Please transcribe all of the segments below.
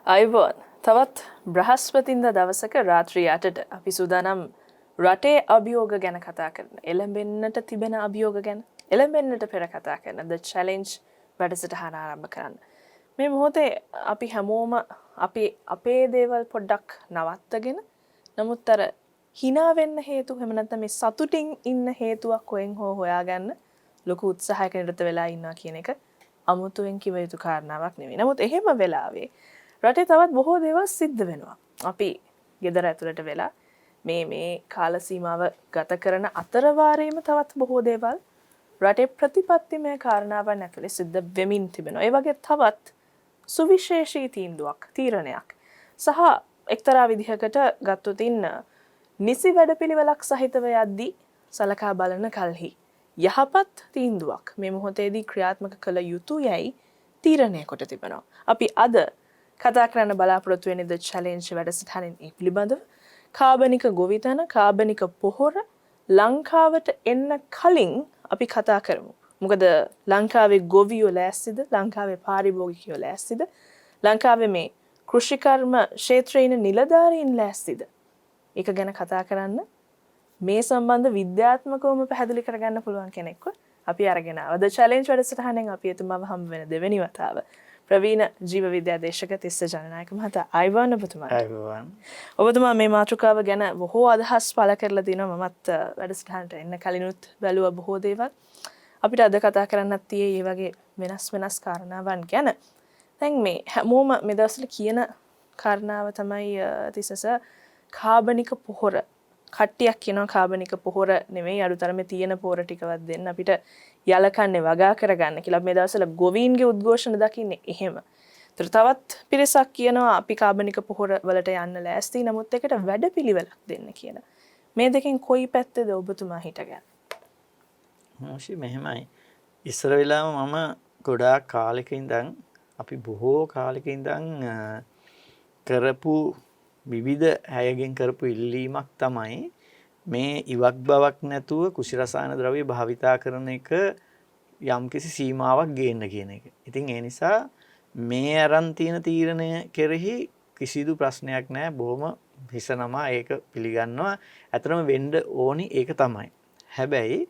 අයිබෝන් තවත් බ්‍රහස්පතින්දා දවසක රාත්‍රී 8ට අපි සූදානම් රටේ අභියෝග ගැන කතා කරන. එළඹෙන්නට තිබෙන අභියෝග ගැන එළඹෙන්නට පෙර කතා කරන The Challenge වැඩසටහන ආරම්භ කරන්න. මේ මොහොතේ අපි හැමෝම අපේ දේවල් පොඩ්ඩක් නවත්තගෙන නමුත් අර hina වෙන්න හේතු එහෙම නැත්නම් මේ සතුටින් ඉන්න හේතුවක් කොහෙන් හෝ හොයාගන්න ලොකු උත්සාහයක නිරත වෙලා ඉන්නවා කියන එක අමුතුවෙන් කිව යුතු කාරණාවක් නෙවෙයි. නමුත් එහෙම වෙලාවේ රටේ තවත් බොහෝ දේවල් සිද්ධ වෙනවා. අපි ගෙදර ඇතුළට වෙලා මේ කාල සීමාව ගත කරන අතරවාරයේම තවත් බොහෝ දේවල් රටේ ප්‍රතිපත්තිමය කාරණාවන් ඇතුලේ සිද්ධ වෙමින් තිබෙනවා. ඒ වගේ තවත් සුවිශේෂී තීරණයක් සහ එක්තරා විදිහකට ගත්තොත් නිසි වැඩපිළිවෙලක් සහිතව යද්දී සලකා බලන කල්හි යහපත් තීන්දුවක් මේ මොහොතේදී ක්‍රියාත්මක කළ යුතුයයි තීරණය කොට තිබෙනවා. අපි අද කතා කරන්න බලාපොරොත්තු වෙන්නේ The Challenge වැඩසටහනින් ඒ පිළිබඳව කාබනික ගොවිතැන කාබනික පොහොර ලංකාවට එන්න කලින් අපි කතා කරමු. මොකද ලංකාවේ ගොවියෝ ලෑස්තිද? ලංකාවේ පාරිභෝගිකයෝ ලෑස්තිද? ලංකාවේ මේ කෘෂිකර්ම ක්ෂේත්‍රයේ ඉන්න නිලධාරීන් ලෑස්තිද? ඒක ගැන කතා කරන්න මේ සම්බන්ධ විද්‍යාත්මකවම පැහැදිලි කරගන්න පුළුවන් කෙනෙක්ව අපි අරගෙන ආවා. The Challenge වැඩසටහනෙන් අපි එතුමාව හම්බ වෙන දෙවෙනි වතාව ප්‍රවීණ ජීව විද්‍යා දේශක තිස්ස ජනනායක මහතා අයිබෝන් ඔබතුමාට. අයිබෝන්. ඔබතුමා මේ මාතෘකාව ගැන බොහෝ අදහස් පළ කරලා තිනවා. මමත් වැඩසටහනට එන්න කලිනුත් බැලුවා බොහෝ දේවල්. අපිට අද කතා කරන්නත් තියෙයි මේ වගේ වෙනස් කාරණාවන් ගැන. දැන් මේ හැමෝම මේ දවස්වල කියන කාරණාව තමයි තිස්සස කාබනික පොහොර. කට්ටියක් කියනවා කාබනික පොහොර නෙමෙයි අඩුතරමේ තියෙන පොහොර ටිකවත් දෙන්න අපිට යලකන්නේ වගා කරගන්න කියලා. මේ දවස්වල ගොවීන්ගේ උද්ඝෝෂණ දකින්නේ එහෙම. තවත් පිරිසක් කියනවා අපි කාබනික පොහොර වලට යන්න ලෑස්ති. නමුත් ඒකට වැඩපිළිවෙලක් දෙන්න කියලා. මේ දෙකෙන් කොයි පැත්තේද ඔබතුමා හිටගන්නේ? මොෂි මෙහෙමයි. ඉස්සර වෙලාව මම ගොඩාක් කාලෙක ඉඳන් අපි බොහෝ කාලෙක ඉඳන් කරපු විවිධ හැයගෙන් කරපු ඉල්ලීමක් තමයි මේ ඉවක් බවක් නැතුව කුෂි රසායන ද්‍රව්‍ය භාවිතා කරන එක යම්කිසි සීමාවක් ගේන්න කියන එක. ඉතින් ඒ නිසා මේ අරන් තියෙන තීරණය කෙරෙහි කිසිදු ප්‍රශ්නයක් නැහැ. බොහොම හිසනමා ඒක පිළිගන්නවා. ඇත්තටම වෙන්න ඕනි ඒක තමයි. හැබැයි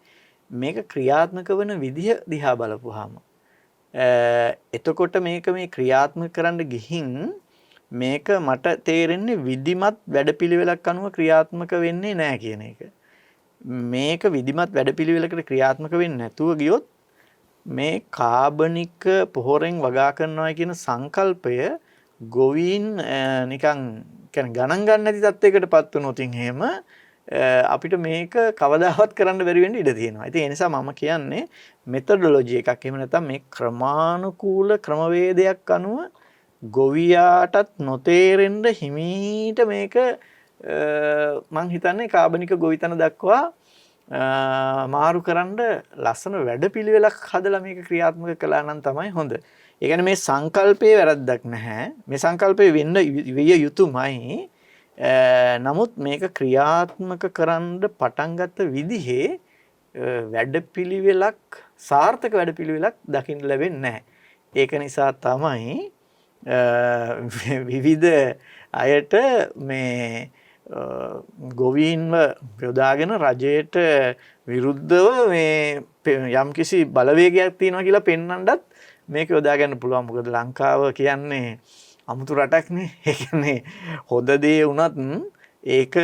මේක ක්‍රියාත්මක වන විදිහ දිහා බලපුවාම එතකොට මේක මේ ක්‍රියාත්මක කරන්න ගිහින් මේක මට තේරෙන්නේ විධිමත් වැඩපිළිවෙලක් අනුව ක්‍රියාත්මක වෙන්නේ නැහැ කියන එක. මේක විධිමත් වැඩපිළිවෙලකට ක්‍රියාත්මක වෙන්නේ නැතුව ගියොත් මේ කාබනික පොහොරෙන් වගා කරනවා කියන සංකල්පය ගොවීන් නිකන් කියන්නේ ගණන් ගන්න නැති තත්යකටපත් වුණොත් එහෙම අපිට මේක කවදාවත් කරන්න බැරි වෙන්න ඉඩ තියෙනවා. ඉතින් ඒ නිසා මම කියන්නේ මෙතඩොලොජි එකක් එහෙම නැත්නම් මේ ක්‍රමානුකූල ක්‍රමවේදයක් අනුව ගොවියාටත් නොතේරෙන්න හිමීට මේක මං හිතන්නේ කාබනික ගොවිතැන දක්වා මාරු කරන්න ලස්සන වැඩපිළිවෙලක් හදලා මේක ක්‍රියාත්මක කළා නම් තමයි හොඳ. ඒ කියන්නේ මේ සංකල්පයේ වැරද්දක් නැහැ. මේ සංකල්පේ වෙන්න විය යුතුමයි. නමුත් මේක ක්‍රියාත්මක කරන්න පටන් ගත්ත විදිහේ වැඩපිළිවෙලක් සාර්ථක වැඩපිළිවෙලක් දකින්න ලැබෙන්නේ නැහැ. ඒක නිසා තමයි විවිධ අයට මේ ගොවීන්ව යොදාගෙන රජයට විරුද්ධව මේ යම්කිසි බලවේගයක් තියෙනවා කියලා පෙන්වන්නත් මේක යොදා ගන්න පුළුවන්. මොකද ලංකාව කියන්නේ අමුතු රටක්නේ. ඒ කියන්නේ හොඳ දේ වුණත් ඒක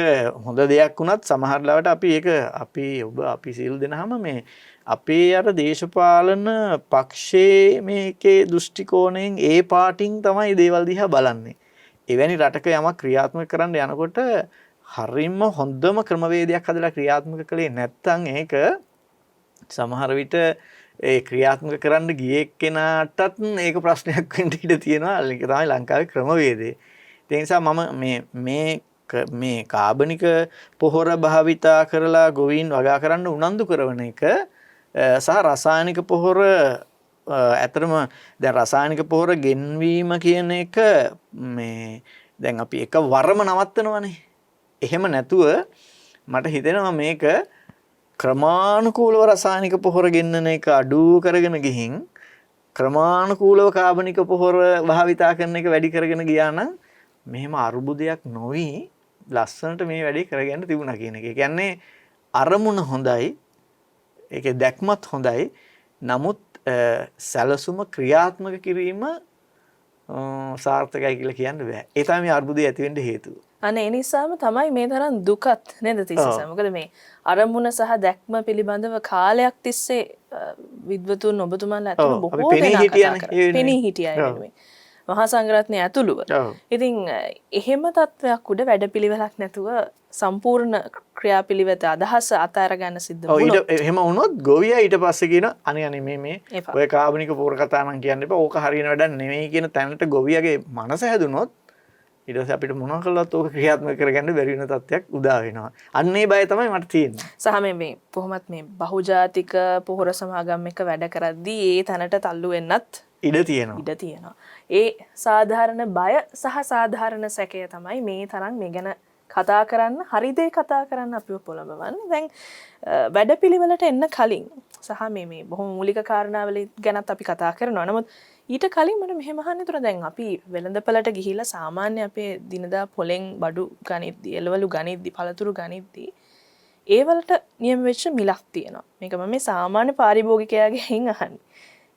හොඳ දෙයක් වුණත් සමහර ලාවට අපි සියලු දෙනාම මේ අපේ අර දේශපාලන පක්ෂයේ මේකේ දෘෂ්ටි කෝණයෙන් ඒ පාටින් තමයි දේවල් දිහා බලන්නේ. එවැනි රටක යමක් ක්‍රියාත්මක කරන්න යනකොට හරියම හොඳම ක්‍රමවේදයක් හදලා ක්‍රියාත්මක කළේ නැත්නම් ඒක සමහර විට ඒ ක්‍රියාත්මක කරන්න ගියේ කෙනාටත් ඒක ප්‍රශ්නයක් වෙන්න ඉඩ තියෙනවා. ඒක තමයි ලංකාවේ ක්‍රමවේදය. ඒ නිසා මම මේ කාබනික පොහොර භාවිතා කරලා ගොවීන් වගා කරන්න උනන්දු කරන එක සහ රසායනික පොහොර ඇත්තටම දැන් රසායනික පොහොර ගෙන්වීම කියන එක මේ දැන් අපි එක වරම නවත්තනවනේ. එහෙම නැතුව මට හිතෙනවා මේක ක්‍රමානුකූලව රසායනික පොහොර ගෙන්නන එක අඩු කරගෙන ගිහින් ක්‍රමානුකූලව කාබනික පොහොර භාවිතා කරන එක වැඩි කරගෙන ගියා නම් මෙහෙම අරුබුදයක් නොවි ලස්සනට මේ වැඩේ කරගන්න තිබුණා කියන එක. ඒ කියන්නේ අරමුණ හොඳයි. ඒකේ දැක්මත් හොඳයි. නමුත් සැලසුම ක්‍රියාත්මක කිරීම සාර්ථකයි කියලා කියන්න බෑ. ඒ තමයි මේ අර්බුදය ඇති වෙන්න හේතුව. අනේ ඒ නිසාම තමයි මේ තරම් දුකත් නේද තිස්සස. මොකද මේ අරමුණ සහ දැක්ම පිළිබඳව කාලයක් තිස්සේ විද්වතුන් ඔබතුමාලා ඇතුළු බොහෝ දෙනා කතා කරා. පෙනී හිටියා වෙනුවෙන්. මහා සංඝරත්නය ඇතුළුව. ඉතින් එහෙම තත්වයක් උඩ වැඩපිළිවෙලක් නැතුව සම්පූර්ණ ක්‍රියාපිළිවෙත අදහස අතාර ගන්න සිද්ධ වුණා. එහෙම වුණොත් ගෝවියා ඊට පස්සේ කියන අනේ මේ ඔය කාබනික පොර කතා නම් කියන්න එපා. ඕක හරියන වැඩක් නෙමෙයි කියන තැනට ගෝවියාගේ මනස හැදුනොත් ඊට පස්සේ අපිට මොනවා කළත් ඕක ක්‍රියාත්මක කරගන්න බැරි වෙන තත්ත්වයක් උදා වෙනවා. අන්න ඒ බය තමයි මට තියෙන්නේ. සහ මේ කොහොමත් මේ බහුජාතික පොහොර සමාගම් එක වැඩ කරද්දී ඒ තැනට තල්ලු වෙන්නත් ඉඩ තියෙනවා. ඒ සාධාරණ බය සහ සාධාරණ සැකය තමයි මේ තරම් මේ ගැන කතා කරන්න හරි දේ කතා කරන්න අපිව පොළඹවන්නේ. දැන් වැඩපිළිවෙලට එන්න කලින් සහ මේ බොහොම මූලික කාරණාවල ගැනත් අපි කතා කරනවා. නමුත් ඊට කලින් මට මෙහෙම අහන්න තුන දැන් අපි වෙළඳපළට ගිහිලා සාමාන්‍ය අපේ දිනදා පොලෙන් බඩු ගනිද්දි එළවලු ගනිද්දි පළතුරු ගනිද්දි ඒ වලට නියම වෙච්ච මිලක් තියෙනවා. මේක මම මේ සාමාන්‍ය පාරිභෝගිකයාගේ හින් අහන්නේ.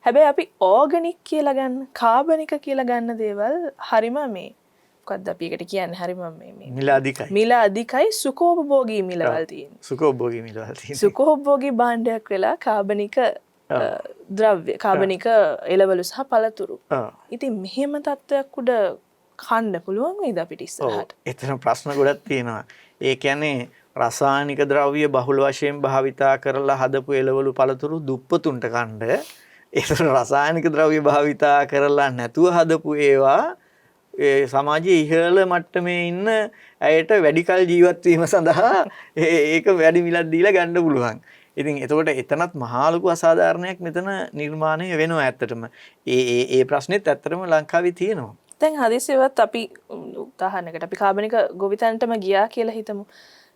හැබැයි අපි ඕගනික් කියලා ගන්න කාබනික කියලා ගන්න දේවල් හරිම මේ මොකක්ද අපි එකට කියන්නේ හරිම මේ මිල අධිකයි සුඛෝපභෝගී මිලවල් තියෙන. සුඛෝපභෝගී භාණ්ඩයක් වෙලා කාබනික ද්‍රව්‍ය කාබනික එළවලු සහ පළතුරු. ඉතින් මෙහෙම තත්වයක් උඩ කන්න පුළුවන් වේද අපිට ඉස්සරහට? එතන ප්‍රශ්න ගොඩක් තියෙනවා. ඒ කියන්නේ රසායනික ද්‍රව්‍ය බහුල වශයෙන් භාවිතා කරලා හදපු එළවලු පළතුරු දුප්පතුන්ට කන්න ඒතර රසායනික ද්‍රව්‍ය භාවිතා කරලා නැතුව හදපු ඒවා සමාජයේ ඉහළ මට්ටමේ ඉන්න අයට වැඩි කල ජීවත් වීම සඳහා ඒක වැඩි මිලක් දීලා ගන්න පුළුවන්. ඉතින් එතකොට එතනත් මහා ලොකු අසාධාරණයක් මෙතන නිර්මාණය වෙනවා ඇත්තටම. ඒ ප්‍රශ්නෙත් ඇත්තටම ලංකාවේ තියෙනවා. දැන් හදිසියවත් අපි උදාහරණයකට අපි කාබනික ගොවිතැනටම ගියා කියලා හිතමු.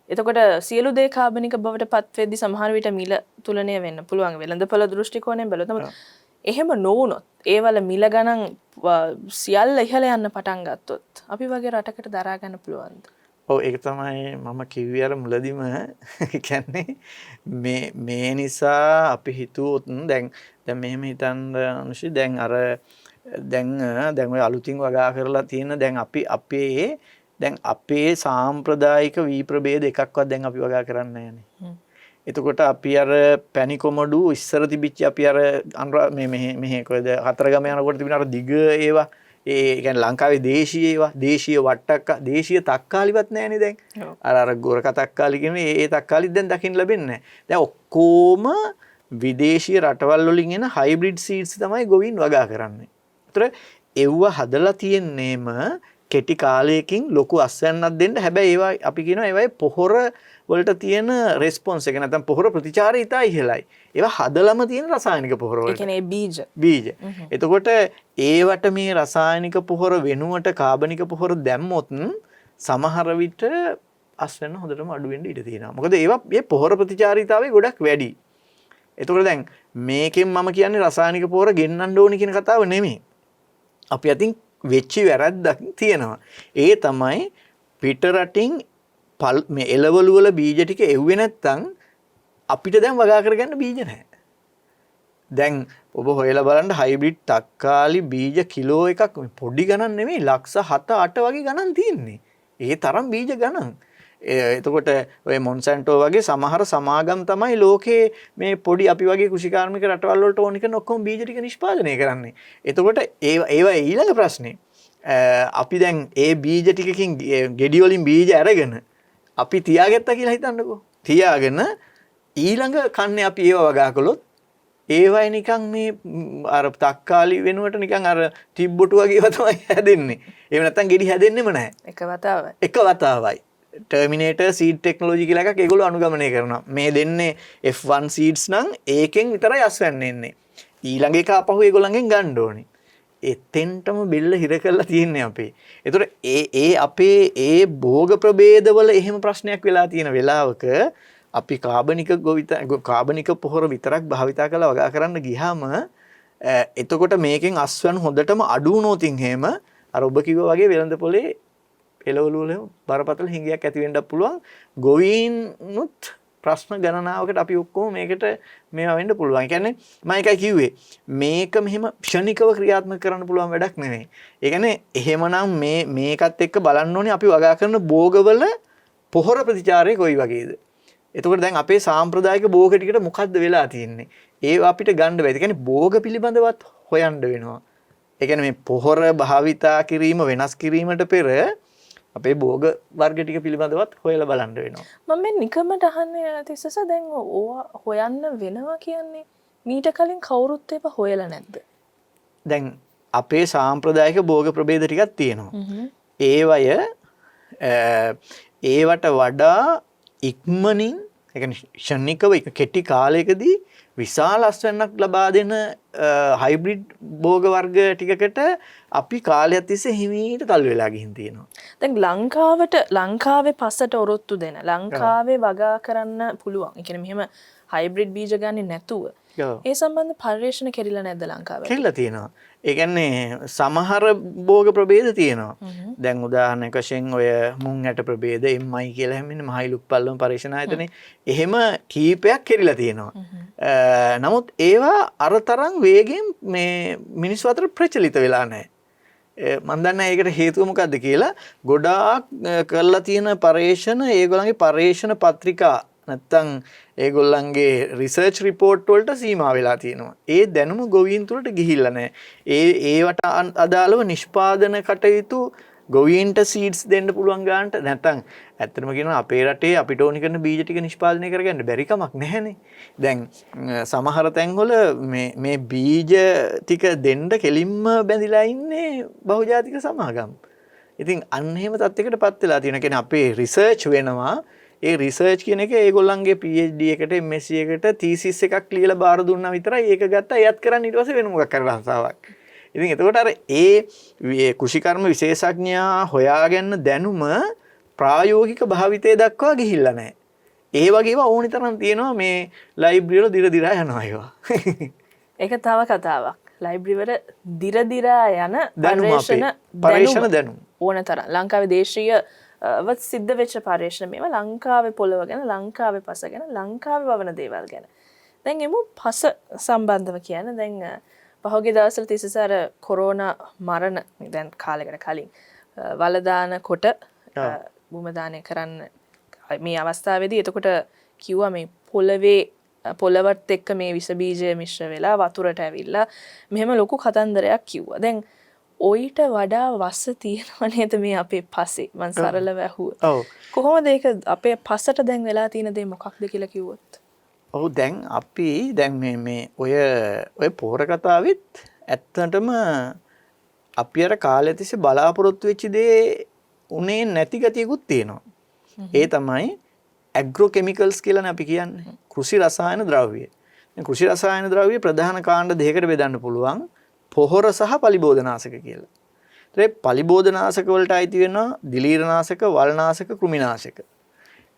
එතකොට සියලු දේ කාබනික බවට පත් වෙද්දි සමහර විට මිල තුලණය වෙන්න පුළුවන් වෙළඳපොළ දෘෂ්ටි කෝණයෙන් බැලුවොත්. එහෙම නොවුනොත් ඒවල මිල ගණන් සියල්ල ඉහළ යන්න පටන් ගත්තොත් අපි වගේ රටකට දරා ගන්න පුළුවන්ද? ඔව් ඒක තමයි මම කිව්වේ අර මුලදිම කියන්නේ මේ නිසා අපි හිතුවොත් දැන් මෙහෙම හිතන්න අනුශි දැන් ඔය අලුතින් වගා කරලා තියෙන දැන් අපේ සාම්ප්‍රදායික වී ප්‍රභේද එකක්වත් දැන් අපි වගා කරන්නේ නැහැනේ. එතකොට අපි අර පැණි කොමඩු ඉස්සර තිබිච්ච අපි අර මෙහෙ කොහෙද හතරගම යනකොට තිබුණ අර දිග ඒවා ඒ කියන්නේ ලංකාවේ දේශීය ඒවා දේශීය වට්ටක්ක දේශීය තක්කාලිවත් නැහැනේ දැන්. අර ගොරක තක්කාලි කියන්නේ ඒ තක්කාලිත් දැන් දකින්න ලැබෙන්නේ නැහැ. දැන් ඔක්කොම විදේශීය රටවල් වලින් එන හයිබ්‍රිඩ් සීඩ්ස් තමයි ගොවීන් වගා කරන්නේ. ඒතර එව්ව හදලා තියෙන්නේම කෙටි කාලයකින් ලොකු අස්වැන්නක් දෙන්න. හැබැයි ඒවා අපි කියනවා ඒවායේ පොහොර වලට තියෙන රෙස්පොන්ස් එක නැත්නම් පොහොර ප්‍රතිචාරය ඉතා ඉහළයි. ඒවා හදලම තියෙන රසායනික පොහොර වලට. ඒ කියන්නේ බීජ. එතකොට ඒවට මේ රසායනික පොහොර වෙනුවට කාබනික පොහොර දැම්මොත් සමහර විට අස්වැන්න හොඳටම අඩු වෙන්න ඉඩ තියෙනවා. මොකද ඒවා මේ පොහොර ප්‍රතිචාරීතාවය ගොඩක් වැඩි. එතකොට දැන් මේකෙන් මම කියන්නේ රසායනික පොහොර ගෙන්නන්න ඕනි කියන කතාව නෙමෙයි. අපි අතින් වෙච්චි වැරද්දක් තියෙනවා. ඒ තමයි පිට රටින් මේ එළවලු වල බීජ ටික එව්වේ නැත්තම් අපිට දැන් වගා කරගන්න බීජ නැහැ. දැන් ඔබ හොයලා බලන්න හයිබ්‍රිඩ් තක්කාලි බීජ කිලෝ එකක් පොඩි ගණන් නෙමෙයි ලක්ෂ 7-8 වගේ ගණන් තියෙන්නේ. ඒ තරම් බීජ ගණන්. එතකොට ඔය මොන්සැන්ටෝ වගේ සමහර සමාගම් තමයි ලෝකේ මේ පොඩි අපි වගේ කෘෂිකාර්මික රටවල් වලට ඕන කරන ඔක්කොම බීජ ටික නිෂ්පාදනය කරන්නේ. එතකොට ඒවා ඊළඟ ප්‍රශ්නේ. අපි දැන් ඒ බීජ ටිකකින් ගෙඩි වලින් බීජ අරගෙන අපි තියාගත්තා කියලා හිතන්නකෝ. තියාගෙන ඊළඟ කන්නේ අපි ඒව වගා කළොත් ඒවයි නිකන් මේ අර තක්කාලි වෙනුවට නිකන් අර තිබ්බොටු වගේ ඒවා තමයි හැදෙන්නේ. එහෙම නැත්නම් ගෙඩි හැදෙන්නෙම නැහැ. එක වතාවයි. ටර්මිනේටර් සීඩ් ටෙක්නොලොජි කියලා එකක් ඒගොල්ලෝ අනුගමනය කරනවා. මේ දෙන්නේ F1 සීඩ්ස් නම් ඒකෙන් විතරයි අස්වැන්න එන්නේ. ඊළඟ එක අපහු ඒගොල්ලන්ගෙන් ගන්න ඕනේ. එතෙන්ටම බෙල්ල හිර කරලා තියෙන්නේ අපේ. ඒතකොට ඒ අපේ ඒ භෝග ප්‍රභේදවල එහෙම ප්‍රශ්නයක් වෙලා තියෙන වෙලාවක අපි කාබනික පොහොර විතරක් භාවිතා කරලා වගා කරන්න ගියාම එතකොට මේකෙන් අස්වැන්න හොඳටම අඩු වුණොතින් එහෙම අර ඔබ කිව්වා වගේ වෙළඳ පොලේ එළවලු වල බරපතල හිඟයක් ඇති වෙන්නත් පුළුවන්. ගොවීන්නුත් ප්‍රශ්න ගණනාවකට අපි ඔක්කොම මේකට මේවා වෙන්න පුළුවන්. ඒ කියන්නේ මම එකයි කිව්වේ මේක මෙහෙම ක්ෂණිකව ක්‍රියාත්මක කරන්න පුළුවන් වැඩක් නෙවෙයි. ඒ කියන්නේ එහෙමනම් මේකත් එක්ක බලන්න ඕනේ අපි වගා කරන භෝගවල පොහොර ප්‍රතිචාරය කොයි වගේද? එතකොට දැන් අපේ සාම්ප්‍රදායික භෝග ටිකට මොකද්ද වෙලා තියෙන්නේ? ඒව අපිට ගන්න බැහැ. ඒ කියන්නේ භෝග පිළිබඳවත් හොයන්න වෙනවා. ඒ කියන්නේ මේ පොහොර භාවිතා කිරීම වෙනස් කිරීමට පෙර අපේ භෝග වර්ග ටික පිළිබඳවත් හොයලා බලන්න වෙනවා. මම මේ නිකමට අහන්නේ තිස්සස දැන් ඕවා හොයන්න වෙනවා කියන්නේ මීට කලින් කවුරුත් ඒව හොයලා නැද්ද? දැන් අපේ සාම්ප්‍රදායික භෝග ප්‍රභේද ටිකක් තියෙනවා. ඒවය ඒවට වඩා ඉක්මනින් ඒ කියන්නේ ෂණිකව කෙටි කාලයකදී විශාල අස්වැන්නක් ලබා දෙන හයිබ්‍රිඩ් භෝග වර්ග ටිකකට අපි කාලයක් තිස්සේ හිමීට තල්ලු වෙලා ගිහින් තියෙනවා. දැන් ලංකාවේ පසට ඔරොත්තු දෙන ලංකාවේ වගා කරන්න පුළුවන්. ඒ කියන්නේ මෙහෙම හයිබ්‍රිඩ් බීජ ගන්නේ නැතුව. ඒ සම්බන්ධ පර්යේෂණ කෙරිලා නැද්ද ලංකාවේ? කෙරිලා තියෙනවා. ඒ කියන්නේ සමහර භෝග ප්‍රභේද තියෙනවා. දැන් උදාහරණයක් වශයෙන් ඔය මුං ඇට ප්‍රභේද MI කියලා හැමෙන්නේ මහයිලුක් පල්ලම පරීක්ෂණ ආයතනේ. එහෙම කීපයක් කෙරිලා තියෙනවා. නමුත් ඒවා අරතරන් වේගෙන් මේ මිනිස්සු අතර ප්‍රචලිත වෙලා නැහැ. මම දන්නේ ඒකට හේතුව මොකද්ද කියලා. ගොඩාක් කරලා තියෙන පරීක්ෂණ ඒගොල්ලන්ගේ පරීක්ෂණ පත්‍රිකා නැත්තම් ඒගොල්ලන්ගේ රිසර්ච් රිපෝට් වලට සීමා වෙලා තියෙනවා. ඒ දැනුම ගොවීන් තුලට ගිහිල්ලා නැහැ. ඒවට අදාළව නිෂ්පාදන කටයුතු ගොවීන්ට සීඩ්ස් දෙන්න පුළුවන් ගන්නට නැත්තම් ඇත්තටම කියනවා අපේ රටේ අපිට ඕනි කරන බීජ ටික නිෂ්පාදනය කරගන්න බැරි කමක් නැහැනේ. දැන් සමහර තැන්වල මේ බීජ ටික දෙන්න කෙලින්ම බැඳිලා ඉන්නේ බහුජාතික සමාගම්. ඉතින් අන්න එහෙම තත්යකටපත් වෙලා තියෙනවා. කියන්නේ අපේ රිසර්ච් වෙනවා. ඒ රිසර්ච් කියන එක ඒගොල්ලන්ගේ PhD එකට MSc එකට තීසිස් එකක් ලියලා බාර දුන්නා විතරයි ඒක ගත්තා එයත් කරන්න ඊට පස්සේ වෙන මොකක් කරලා රසාවක්. ඉතින් එතකොට අර ඒ කෘෂිකර්ම විශේෂඥයා හොයාගන්න දැනුම ප්‍රායෝගික භාවිතය දක්වා ගිහිල්ලා නැහැ. ඒ වගේම ඕනි තරම් තියෙනවා මේ ලයිබ්‍රරි වල දිර දිරා යනවා ඒවා. ඒක තව කතාවක්. ලයිබ්‍රරි වල දිර දිරා යන පර්යේෂණ දැනුම ඕන තරම් ලංකාවේ දේශීය වත් සිද්ධ වෙච්ච පර්යේෂණ මේවා ලංකාවේ පොළව ගැන ලංකාවේ පස ගැන ලංකාවේ වවන දේවල් ගැන. දැන් එමු පස සම්බන්ධව කියන දැන් පහුගිය දවස්වල තිස්සසාර කොරෝනා මරණ දැන් කාලයකට කලින් වලදාන කොට බුම දානය කරන්න මේ අවස්ථාවේදී එතකොට කිව්වා මේ පොළවට එක්ක මේ විස බීජ මිශ්‍ර වෙලා වතුරට ඇවිල්ලා මෙහෙම ලොකු කතන්දරයක් කිව්වා. දැන් ඔයිට වඩා වස්ස තියෙනවා නේද මේ අපේ පසේ මං සරලව ඇහුවා. ඔව්. කොහොමද ඒක අපේ පසට දැන් වෙලා තියෙන දේ මොකක්ද කියලා කිව්වොත්? ඔව් දැන් අපි දැන් මේ ඔය පොහොර කතාවෙත් ඇත්තටම අපි අර කාලය තිස්සේ බලාපොරොත්තු වෙච්ච දේ උනේ නැති ගතියකුත් තියෙනවා. ඒ තමයි ඇග්‍රෝ කෙමිකල්ස් කියලානේ අපි කියන්නේ. කෘෂි රසායන ද්‍රව්‍ය. මේ කෘෂි රසායන ද්‍රව්‍ය ප්‍රධාන කාණ්ඩ දෙකකට බෙදන්න පුළුවන්. පොහොර සහ පලිබෝධනාශක කියලා. ඒ පලිබෝධනාශක වලට අයිති වෙනවා දිලීරනාශක, වල්නාශක, කෘමිනාශක.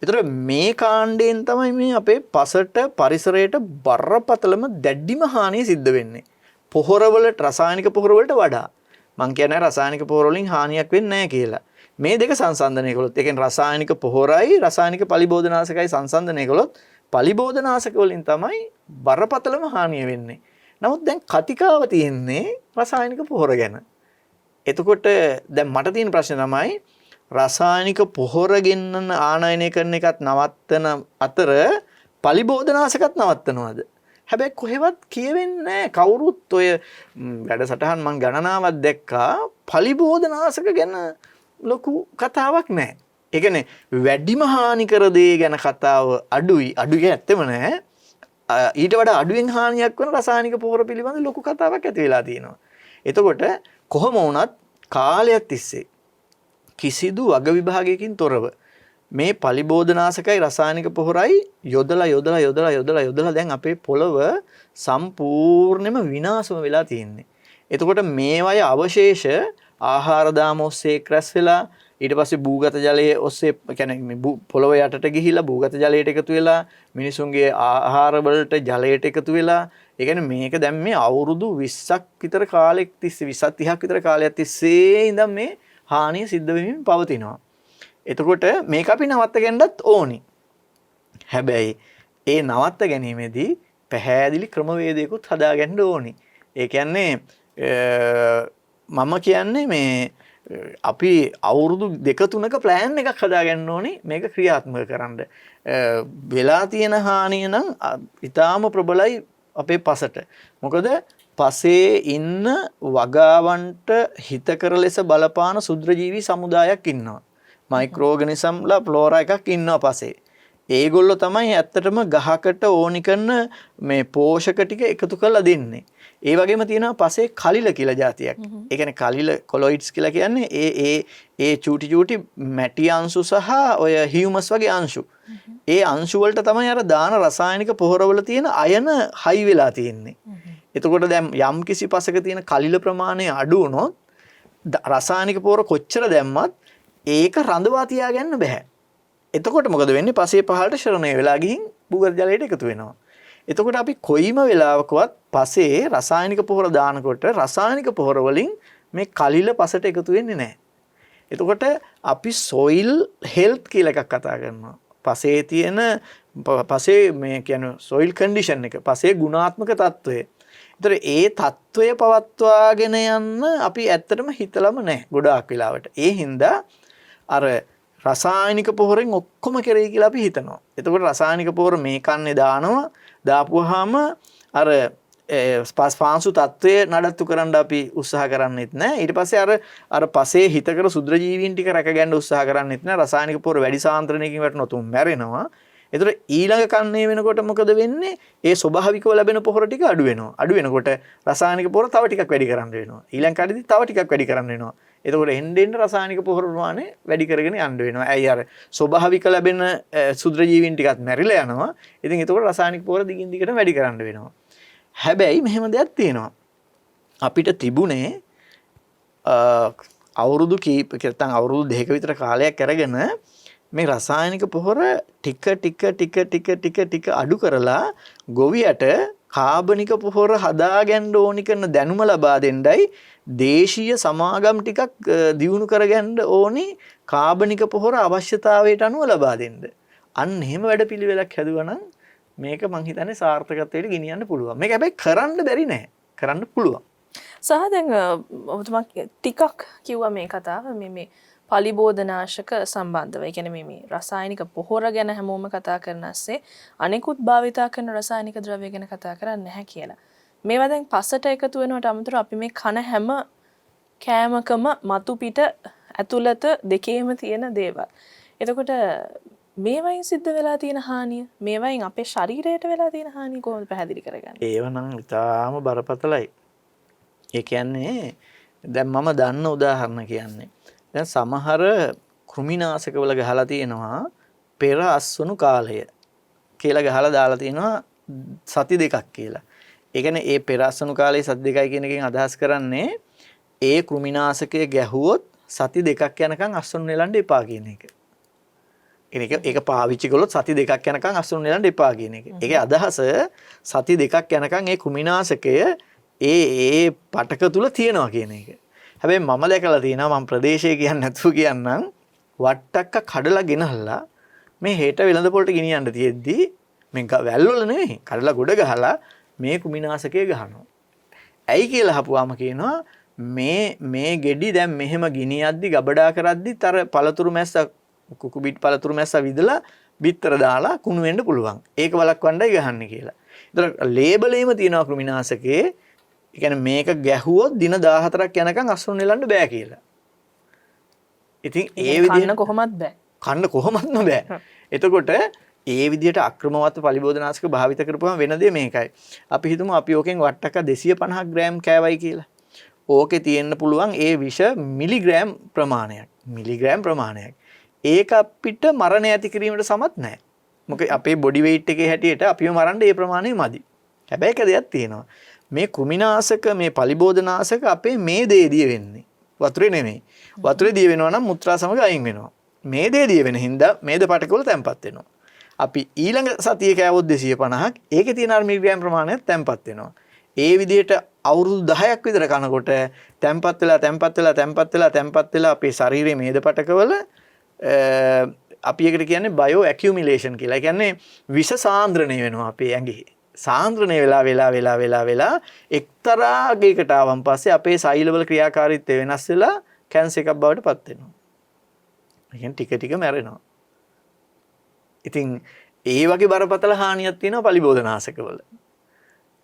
ඒතර මේ කාණ්ඩයෙන් තමයි මේ අපේ පසට පරිසරයට බරපතලම දැඩිම හානිය සිද්ධ වෙන්නේ. පොහොර වලට රසායනික පොහොර වලට වඩා. මං කියන්නේ රසායනික පොහොර වලින් හානියක් වෙන්නේ නැහැ කියලා. මේ දෙක සංසන්දනය කළොත් ඒ කියන්නේ රසායනික පොහොරයි රසායනික පලිබෝධනාශකයි සංසන්දනය කළොත් පලිබෝධනාශක වලින් තමයි බරපතලම හානිය වෙන්නේ. නමුත් දැන් කතිකාව තියෙන්නේ රසායනික පොහොර ගැන. එතකොට දැන් මට තියෙන ප්‍රශ්නේ තමයි රසායනික පොහොර ගෙන්නන ආනයනය කරන එකත් නවත්තන අතර පලිබෝධනාශකත් නවත්තනවද? හැබැයි කොහෙවත් කියවෙන්නේ නැහැ. කවුරුත් ඔය වැඩසටහන් මං ගණනාවක් දැක්කා පලිබෝධනාශක ගැන ලොකු කතාවක් නැහැ. ඒ කියන්නේ වැඩිම හානිකර දේ ගැන කතාව අඩුයි. අඩුයි ඇත්තෙම නැහැ. ඊට වඩා අඩුවෙන් හානියක් වන රසායනික පොහොර පිළිබඳ ලොකු කතාවක් ඇති වෙලා තියෙනවා. එතකොට කොහොම වුණත් කාලයක් තිස්සේ කිසිදු වග විභාගයකින් තොරව මේ පලිබෝධනාශකයි රසායනික පොහොරයි යොදලා දැන් අපේ පොළව සම්පූර්ණයෙන්ම විනාශම වෙලා තියෙන්නේ. එතකොට මේවයේ අවශේෂ ආහාර දාම ඔස්සේ ක්‍රැස් වෙලා ඊට පස්සේ භූගත ජලයේ ඔස්සේ කියන්නේ මේ පොළොව යටට ගිහිලා භූගත ජලයට එකතු වෙලා මිනිසුන්ගේ ආහාර වලට ජලයට එකතු වෙලා ඒ කියන්නේ මේක දැන් මේ අවුරුදු 20ක් විතර කාලෙක තිස්සේ 20 30ක් විතර කාලයක් තිස්සේ ඉඳන් මේ හානිය සිද්ධ වෙමින් පවතිනවා. එතකොට මේක අපි නවත්ත ගන්නත් ඕනි. හැබැයි ඒ නවත්ත ගැනීමේදී පැහැදිලි ක්‍රමවේදයකුත් හදාගන්න ඕනි. ඒ කියන්නේ මම කියන්නේ මේ අපි අවුරුදු 2-3ක ප්ලෑන් එකක් හදාගන්න ඕනි මේක ක්‍රියාත්මක කරන්න. වෙලා තියෙන හානිය නම් ඊටාම ප්‍රබලයි අපේ පසට. මොකද පසේ ඉන්න වගාවන්ට හිතකර ලෙස බලපාන ශුද්‍රජීවි සමුදායක් ඉන්නවා. මයික්‍රෝ ඕගනිසම්ලා ෆ්ලෝරා එකක් ඉන්නවා පසේ. ඒගොල්ලෝ තමයි ඇත්තටම ගහකට ඕනි කරන මේ පෝෂක ටික එකතු කරලා දෙන්නේ. ඒ වගේම තියෙනවා පසේ කලිල කියලා જાතියක්. ඒ කියන්නේ කලිල කොලොයිඩ්ස් කියලා කියන්නේ ඒ චූටි මැටි අංශු සහ ඔය හියුමස් වගේ අංශු. ඒ අංශු වලට තමයි අර දාන රසායනික පොහොරවල තියෙන අයන හයි වෙලා තියෙන්නේ. එතකොට දැන් යම් කිසි පසක තියෙන කලිල ප්‍රමාණය අඩු වුණොත් රසායනික පොහොර කොච්චර දැම්මත් ඒක රඳවා තියාගන්න බෑ. එතකොට මොකද වෙන්නේ? පසේ පහළට ශරණය වෙලා ගිහින් භූගත ජලයට එකතු වෙනවා. එතකොට අපි කොයිම වෙලාවකවත් පසේ රසායනික පොහොර දානකොට රසායනික පොහොර වලින් මේ කලිල පසට එකතු වෙන්නේ නැහැ. එතකොට අපි soil health කියලා එකක් කතා කරනවා. පසේ තියෙන පසේ මේ කියන්නේ soil condition එක පසේ ගුණාත්මක తত্ত্বය. ඒතර ඒ తত্ত্বය පවත්වාගෙන යන්න අපි ඇත්තටම හිතලම නැහැ ගොඩාක් වෙලාවට. ඒ හින්දා අර රසායනික පොහොරෙන් ඔක්කොම කරේ කියලා අපි හිතනවා. එතකොට රසායනික පොහොර මේ කන්නේ දානවා. දාපුවාම අර පාංශු තත්ත්වය නඩත්තු කරන්න අපි උත්සාහ කරන්නෙත් නැහැ. ඊට පස්සේ අර පසේ හිතකර ශුද්‍රජීවීන් ටික රැකගන්න උත්සාහ කරන්නෙත් නැහැ. රසායනික පොහොර වැඩි සාන්ද්‍රණයකින් වටනොත් උන් මැරෙනවා. ඒතර ඊළඟ කන්නේ වෙනකොට මොකද වෙන්නේ? ඒ ස්වභාවිකව ලැබෙන පොහොර ටික අඩු වෙනවා. අඩු වෙනකොට රසායනික පොහොර තව ටිකක් වැඩි කරන්න වෙනවා. ඊළඟ කඩේදී තව ටිකක් වැඩි කරන්න වෙනවා. එතකොට එන්න රසායනික පොහොර ප්‍රමාණය වැඩි කරගෙන යන්න වෙනවා. ඇයි අර ස්වභාවික ලැබෙන ශුද්‍රජීවීන් ටිකත් මැරිලා යනවා. ඉතින් එතකොට රසායනික පොහොර දිගින් දිගට වැඩි කරන්න වෙනවා. හැබැයි මෙහෙම දෙයක් තියෙනවා. අපිට තිබුණේ අවුරුදු කීප නැත්නම් අවුරුදු 2ක විතර කාලයක් අරගෙන මේ රසායනික පොහොර ටික අඩු කරලා ගොවියට කාබනික පොහොර හදාගන්න ඕනි කරන දැනුම ලබා දෙන්නයි දේශීය සමාගම් ටිකක් දියුණු කරගන්න ඕනි කාබනික පොහොර අවශ්‍යතාවයට අනුව ලබා දෙන්න. අන්න එහෙම වැඩපිළිවෙලක් හැදුවා නම් මේක මං හිතන්නේ සාර්ථකත්වයට ගෙනියන්න පුළුවන්. මේක හැබැයි කරන්න බැරි නෑ. කරන්න පුළුවන්. සහ දැන් ඔබතුමා ටිකක් කිව්වා මේ කතාව මේ පලිබෝධනාශක සම්බන්ධව. ඒ කියන්නේ මේ රසායනික පොහොර ගැන හැමෝම කතා කරන ඇස්සේ අනෙකුත් භාවිතා කරන රසායනික ද්‍රව්‍ය ගැන කතා කරන්නේ නැහැ කියලා. මේවා දැන් පසට එකතු වෙනවට අමතරව අපි මේ කන හැම කෑමකම මතු පිට ඇතුළත දෙකේම තියෙන දේවල්. එතකොට මේවයින් සිද්ධ වෙලා තියෙන හානිය, මේවයින් අපේ ශරීරයට වෙලා තියෙන හානිය කොහොමද පැහැදිලි කරගන්නේ? ඒව නම් ඉතාම බරපතලයි. ඒ කියන්නේ දැන් මම දන්න උදාහරණ කියන්නේ. දැන් සමහර කෘමිනාශකවල ගහලා තියෙනවා පෙර අස්වනු කාලය කියලා ගහලා දාලා තියෙනවා සති 2ක් කියලා. ඒ කියන්නේ ඒ පෙර අස්වනු කාලයේ සති 2යි කියන එකෙන් අදහස් කරන්නේ ඒ කෘමිනාශකය ගැහුවොත් සති 2ක් යනකම් අස්වනු නෙලන්න එපා කියන එක. ඒක පාවිච්චි කළොත් සති 2ක් යනකම් අස්වනු නෙලන්න එපා කියන එක. ඒකේ අදහස සති 2ක් යනකම් ඒ කෘමිනාශකය ඒ පටක තුල තියනවා කියන එක. හැබැයි මම දැකලා තියෙනවා මම ප්‍රදේශයේ කියන්නේ නැතුව කියන්නම් වට්ටක්ක කඩලා ගෙනහලා මේ හෙට වෙළඳ පොළට ගෙනියන්න තියෙද්දි මේ වැල්වල නෙවෙයි කඩලා ගොඩ ගහලා මේ කුමිනාශකය ගහනවා. ඇයි කියලා අහපුවාම කියනවා මේ ගෙඩි දැන් මෙහෙම ගිනියද්දි ගබඩා කරද්දිත් අර පළතුරු මැස්ස කුකුබිට් පළතුරු මැස්ස විදලා බිත්තර දාලා කුණු වෙන්න පුළුවන්. ඒක වළක්වන්නයි ගහන්නේ කියලා. ඒතර ලේබලේම තියෙනවා කුමිනාශකේ ඒ කියන්නේ මේක ගැහුවොත් දින 14ක් යනකම් අස්වනු නෙලන්න බෑ කියලා. ඉතින් ඒ විදිහට කන්න කොහොමත් බෑ. කන්න කොහොමත්ම බෑ. එතකොට ඒ විදිහට අක්‍රමවත් පලිබෝධනාශක භාවිත කරපුවම වෙන දේ මේකයි. අපි හිතමු අපි ඕකෙන් වට්ටක 250 ග්‍රෑම් කෑවයි කියලා. ඕකේ තියෙන්න පුළුවන් ඒ විෂ මිලිග්‍රෑම් ප්‍රමාණයක්. මිලිග්‍රෑම් ප්‍රමාණයක්. ඒක අපිට මරණය ඇති කිරීමට සමත් නැහැ. මොකද අපේ බොඩි weight එකේ හැටියට අපිව මරන්න ඒ ප්‍රමාණය මදි. හැබැයි එක දෙයක් තියෙනවා. මේ කෘමිනාශක මේ පලිබෝධනාශක අපේ මේ දේදිය වෙන්නේ. වතුරේ නෙමෙයි. වතුරේ දිය වෙනවා නම් මුත්‍රා සමග අයින් වෙනවා. මේදේ දිය වෙන හින්දා මේද පටකවල තැම්පත් වෙනවා. අපි ඊළඟ සතියේ කෑවොත් 250ක් ඒකේ තියෙන අර මිලිග්‍රෑම් ප්‍රමාණයත් තැම්පත් වෙනවා. ඒ විදිහට අවුරුදු 10ක් විතර කනකොට තැම්පත් වෙලා අපේ ශරීරයේ මේද පටකවල අපි එකට කියන්නේ බයෝ ඇකියුමිලේෂන් කියලා. ඒ කියන්නේ විෂ සාන්ද්‍රණය වෙනවා අපේ ඇඟේ. සාන්ද්‍රණය වෙලා එක්තරා අගයකට ආවන් පස්සේ අපේ සෛලවල ක්‍රියාකාරීත්වය වෙනස් වෙලා කැන්සර් එකක් බවට පත් වෙනවා. ඒ කියන්නේ ටික මැරෙනවා. ඉතින් ඒ වගේ බරපතල හානියක් තියෙනවා පලිබෝධනාශකවල.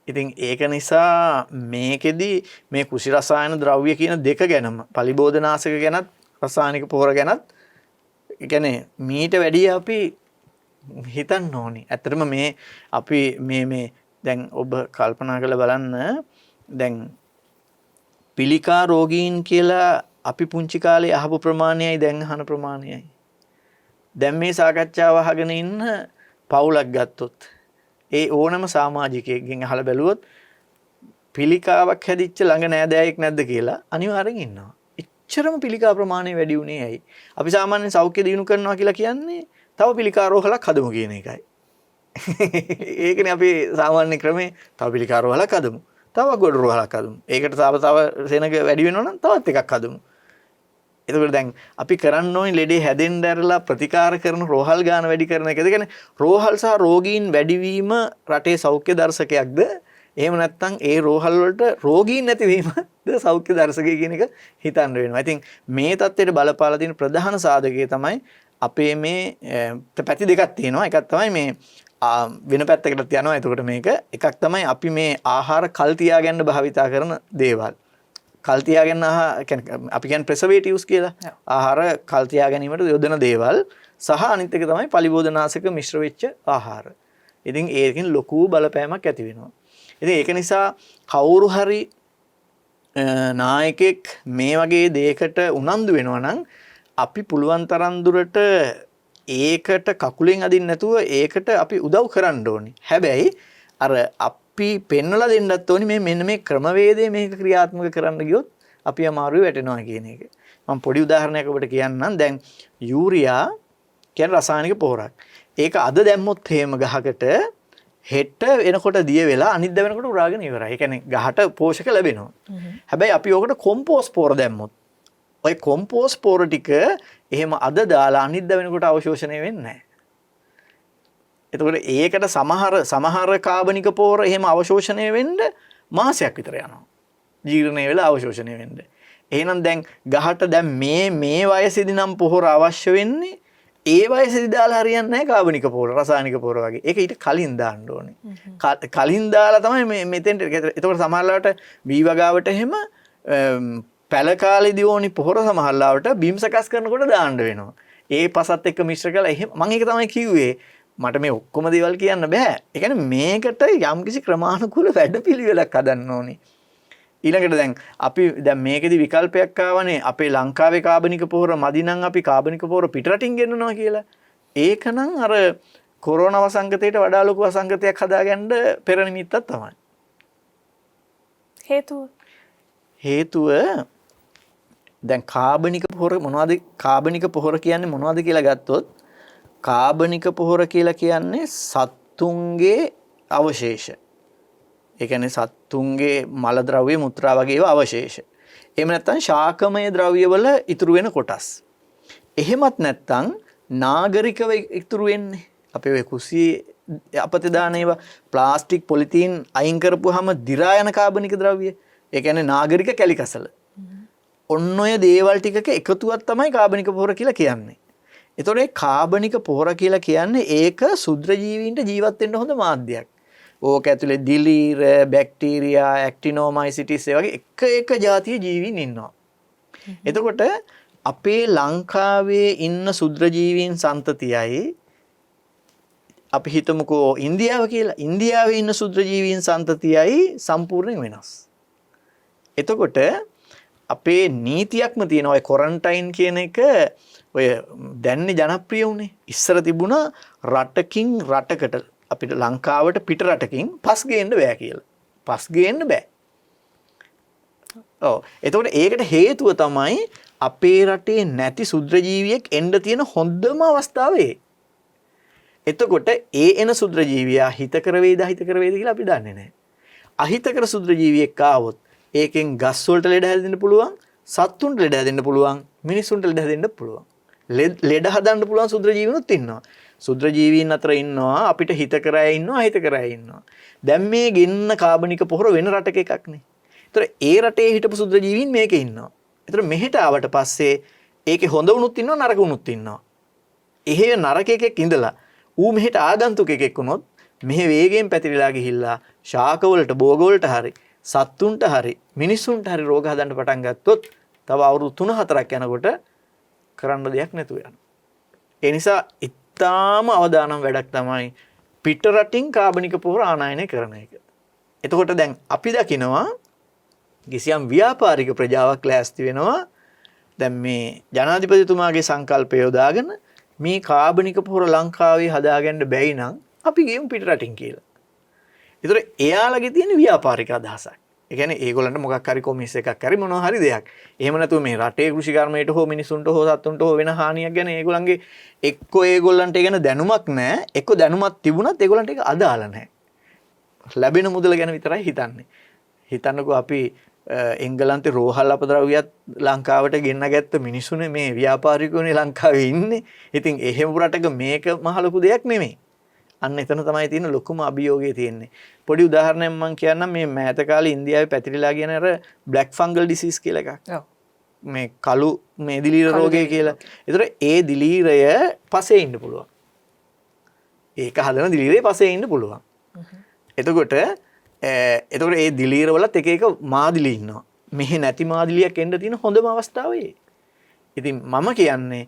ඉතින් ඒක නිසා මේකෙදි මේ කුෂි රසායන ද්‍රව්‍ය කියන දෙක ගැනම පලිබෝධනාශක ගැනත් රසායනික පොහොර ගැනත් ඒ කියන්නේ මීට වැඩිය අපි හිතන්න ඕනි. ඇත්තටම මේ අපි මේ දැන් ඔබ කල්පනා කරලා බලන්න දැන් පිළිකා රෝගීන් කියලා අපි පුංචි කාලේ අහපු ප්‍රමාණයයි දැන් අහන ප්‍රමාණයයි. දැන් මේ සාකච්ඡාව අහගෙන ඉන්න පවුලක් ගත්තොත් ඒ ඕනම සමාජිකයෙක්ගෙන් අහලා බැලුවොත් පිළිකාවක් හැදිච්ච ළඟ නෑදෑයෙක් නැද්ද කියලා අනිවාර්යෙන් ඉන්නවා. එච්චරම පිළිකා ප්‍රමාණය වැඩි උනේ ඇයි? අපි සාමාන්‍යයෙන් සෞඛ්‍ය දිනු කරනවා කියලා කියන්නේ තව පිළිකා රෝහලක් හදමු කියන එකයි. ඒකනේ අපි සාමාන්‍ය ක්‍රමේ තව පිළිකා රෝහලක් හදමු. තව ගොඩ රෝහලක් හදමු. ඒකට තව සෙනග වැඩි වෙනවා නම් තවත් එකක් හදමු. එතකොට දැන් අපි කරන්න ඕනේ ලෙඩේ හැදෙන්න ඇරලා ප්‍රතිකාර කරන රෝහල් ගාන වැඩි කරන එකද? කියන්නේ රෝහල් සහ රෝගීන් වැඩිවීම රටේ සෞඛ්‍ය දර්ශකයක්ද? එහෙම නැත්නම් ඒ රෝහල් වලට රෝගීන් නැතිවීමද සෞඛ්‍ය දර්ශකය කියන එක හිතන්න වෙනවා. ඉතින් මේ தත්ත්වයට බලපාලා තියෙන ප්‍රධාන සාධකය තමයි අපේ මේ පැති දෙකක් තියෙනවා. එකක් තමයි මේ වෙන පැත්තකටත් යනවා. එතකොට මේක එකක් තමයි අපි මේ ආහාර කල් තියාගන්න භාවිතා කරන දේවල්. කල් තියාගෙන අපි කියන්නේ ප්‍රෙසර්වේටිව්ස් කියලා. ආහාර කල් තියා ගැනීමට යොදන දේවල් සහ අනිත් එක තමයි පලිබෝධනාශක මිශ්‍ර වෙච්ච ආහාර. ඉතින් ඒකෙන් ලොකු බලපෑමක් ඇති වෙනවා. ඉතින් ඒක නිසා කවුරු හරි නායකෙක් මේ වගේ දෙයකට උනන්දු වෙනවා නම් අපි පුළුවන් තරම් දුරට ඒකට කකුලෙන් අදින්න නැතුව ඒකට අපි උදව් කරන්න ඕනේ. හැබැයි අර අපි පෙන්වලා දෙන්නත් ඕනේ මේ මෙන්න මේ ක්‍රමවේදය මේක ක්‍රියාත්මක කරන්න ගියොත් අපි අමාරුවේ වැටෙනවා කියන එක. මම පොඩි උදාහරණයක් ඔබට කියන්නම්. දැන් යූරියා කියන්නේ රසායනික පොහොරක්. ඒක අද දැම්මොත් හේම ගහකට හෙට එනකොට දිය වෙලා අනිද්දා වෙනකොට උරාගෙන ඉවරයි. ඒ කියන්නේ ගහට පෝෂක ලැබෙනවා. හැබැයි අපි ඕකට කොම්පෝස්ට් පොර දැම්මොත් ඔය කොම්පෝස්ට් පොර ටික එහෙම අද දාලා අනිද්දා වෙනකොට අවශෝෂණය වෙන්නේ නැහැ. එතකොට ඒකට සමහර කාබනික පොර එහෙම අවශෝෂණය වෙන්න මාසයක් විතර යනවා. ජීර්ණය වෙලා අවශෝෂණය වෙන්න. එහෙනම් දැන් ගහට දැන් මේ වයසේදී නම් පොහොර අවශ්‍ය වෙන්නේ ඒ වයසේදී දාලා හරියන්නේ නැහැ කාබනික පොහොර රසායනික පොහොර වගේ. ඒක ඊට කලින් දාන්න ඕනේ. කලින් දාලා තමයි මේ මෙතෙන්ට. එතකොට සමහරවිට වී වගාවට එහෙම පැල කාලේදී ඕනි පොහොර සමහරවිට බිම් සකස් කරනකොට දාන්න වෙනවා. ඒ පසත් එක්ක මිශ්‍ර කරලා එහෙම මම ඒක තමයි කිව්වේ. මට මේ ඔක්කොම දේවල් කියන්න බෑ. ඒ කියන්නේ මේකට යම්කිසි ක්‍රමානුකූල වැඩපිළිවෙලක් හදන්න ඕනේ. ඊළඟට දැන් අපි දැන් මේකෙදි විකල්පයක් ආවනේ අපේ ලංකාවේ කාබනික පොහොර මදි නම් අපි කාබනික පොහොර පිටරටින් ගෙන්නනවා කියලා. ඒකනම් අර කොරෝනා වසංගතයට වඩා ලොකු වසංගතයක් හදාගන්න පෙර නිමිත්තක් තමයි. හේතුව දැන් කාබනික පොහොර මොනවද? කාබනික පොහොර කියන්නේ මොනවද කියලා ගත්තොත් කාබනික පොහොර කියලා කියන්නේ සත්තුන්ගේ අවශේෂ. ඒ කියන්නේ සත්තුන්ගේ මල ද්‍රව්‍ය මුත්‍රා වගේ ඒවා අවශේෂ. එහෙම නැත්නම් ශාකමය ද්‍රව්‍යවල ඉතුරු වෙන කොටස්. එහෙමත් නැත්නම් නාගරිකව ඉතුරු වෙන්නේ. අපේ ඔය කුසී අපතේ දාන ඒවා ප්ලාස්ටික් පොලිතීන් අයින් කරපුවාම දි รา යන කාබනික ද්‍රව්‍ය. ඒ කියන්නේ නාගරික කැලිකසල. ඔන්න ඔය දේවල් ටිකක එකතුවක් තමයි කාබනික පොහොර කියලා කියන්නේ. ඒතකොට මේ කාබනික පොහොර කියලා කියන්නේ ඒක ශුද්‍ර ජීවීන්ට ජීවත් වෙන්න හොඳ මාධ්‍යයක්. ඕක ඇතුලේ දිලීර, බැක්ටීරියා, ඇක්ටිනෝමයිසිටිස් ඒ වගේ එක જાතිය ජීවීන් ඉන්නවා. එතකොට අපේ ලංකාවේ ඉන්න ශුද්‍ර ජීවීන් සන්තතියයි අපි හිතමුකෝ ඉන්දියාව කියලා. ඉන්දියාවේ ඉන්න ශුද්‍ර ජීවීන් සන්තතියයි සම්පූර්ණයෙන් වෙනස්. එතකොට අපේ නීතියක්ම තියෙනවා. ඔය ක්වොරන්ටයින් කියන එක ඔය දැන්නේ ජනප්‍රිය වුණේ. ඉස්සර තිබුණා රටකින් රටකට අපිට ලංකාවට පිට රටකින් පස් ගේන්න බෑ කියලා. පස් ගේන්න බෑ. ඔව්. එතකොට ඒකට හේතුව තමයි අපේ රටේ නැති ශුද්‍ර ජීවියෙක් එන්න තියෙන හොඳම අවස්ථාව ඒ. එතකොට ඒ එන ශුද්‍ර ජීවියා හිතකර වේද අහිතකර වේද කියලා අපි දන්නේ නැහැ. අහිතකර ශුද්‍ර ජීවියෙක් ආවොත් ඒකෙන් ගස් වලට ලෙඩ හැදෙන්න පුළුවන්, සත්තුන්ට ලෙඩ හැදෙන්න පුළුවන්, මිනිසුන්ට ලෙඩ හැදෙන්න පුළුවන්. ලෙඩ හදන්න පුළුවන් ශුද්‍ර ජීවිනුත් ඉන්නවා. ශුද්‍ර ජීවීන් අතර ඉන්නවා අපිට හිතකර අය ඉන්නවා, අහිතකර අය ඉන්නවා. දැන් මේ ගෙන්න කාබනික පොහොර වෙන රටක එකක් නේ. ඒතර ඒ රටේ හිටපු ශුද්‍ර ජීවීන් මේකේ ඉන්නවා. ඒතර මෙහෙට ආවට පස්සේ ඒකේ හොඳ වුණුත් ඉන්නවා, නරක වුණුත් ඉන්නවා. එහෙ නරක එකෙක් ඉඳලා ඌ මෙහෙට ආගන්තුක එකෙක් වුණොත් මෙහෙ වේගයෙන් පැතිරිලා ගිහිල්ලා ශාකවලට, භෝගවලට හරි, සත්තුන්ට හරි, මිනිසුන්ට හරි රෝග හදන්න පටන් ගත්තොත් තව අවුරුදු 3-4ක් යනකොට කරන්න දෙයක් නැතුව යනවා. ඒ නිසා ඉතාම අවදානම් වැඩක් තමයි පිට රටින් කාබනික පොහොර ආනයනය කරන එක. එතකොට දැන් අපි දකිනවා කිසියම් ව්‍යාපාරික ප්‍රජාවක් ලෑස්ති වෙනවා දැන් මේ ජනාධිපතිතුමාගේ සංකල්පය යොදාගෙන මේ කාබනික පොහොර ලංකාවේ හදාගන්න බැයි නම් අපි ගියමු පිට රටින් කියලා. ඒතර එයාලගේ තියෙන ව්‍යාපාරික අදහසක්. ඒ කියන්නේ ඒගොල්ලන්ට මොකක් හරි කොමිස් එකක් හරි මොනවා හරි දෙයක්. එහෙම නැතුව මේ රටේ කෘෂිකර්මයට හෝ මිනිසුන්ට හෝ සත්තුන්ට හෝ වෙන හානියක් ගැන ඒගොල්ලන්ගේ එක්කෝ ඒගොල්ලන්ට ඒ ගැන දැනුමක් නැහැ. එක්කෝ දැනුමක් තිබුණත් ඒගොල්ලන්ට ඒක අදාළ නැහැ. ලැබෙන මුදල ගැන විතරයි හිතන්නේ. හිතන්නකෝ අපි එංගලන්තේ රෝහල් අපද්‍රව්‍යයක් ලංකාවට ගෙන්න ගත්ත මිනිසුනේ මේ ව්‍යාපාරිකෝනේ ලංකාවේ ඉන්නේ. ඉතින් එහෙම රටක මේක මහ ලොකු දෙයක් නෙමෙයි. අන්න එතන තමයි තියෙන ලොකුම අභියෝගය තියෙන්නේ. පොඩි උදාහරණයක් මම කියන්නම් මේ මෑත කාලේ ඉන්දියාවේ පැතිරිලා කියන අර බ්ලැක් ෆංගල් ඩිසීස් කියලා එකක්. ඔව්. මේ කළු මේ දිලීර රෝගය කියලා. ඒතර ඒ දිලීරය පසේ ඉන්න පුළුවන්. ඒක හදන දිලීරේ පසේ ඉන්න පුළුවන්. එතකොට ඒ දිලීර වලත් එක එක මාදිලි ඉන්නවා. මෙහි නැති මාදිලියක් එන්න තියෙන හොඳම අවස්ථාව ඒ. ඉතින් මම කියන්නේ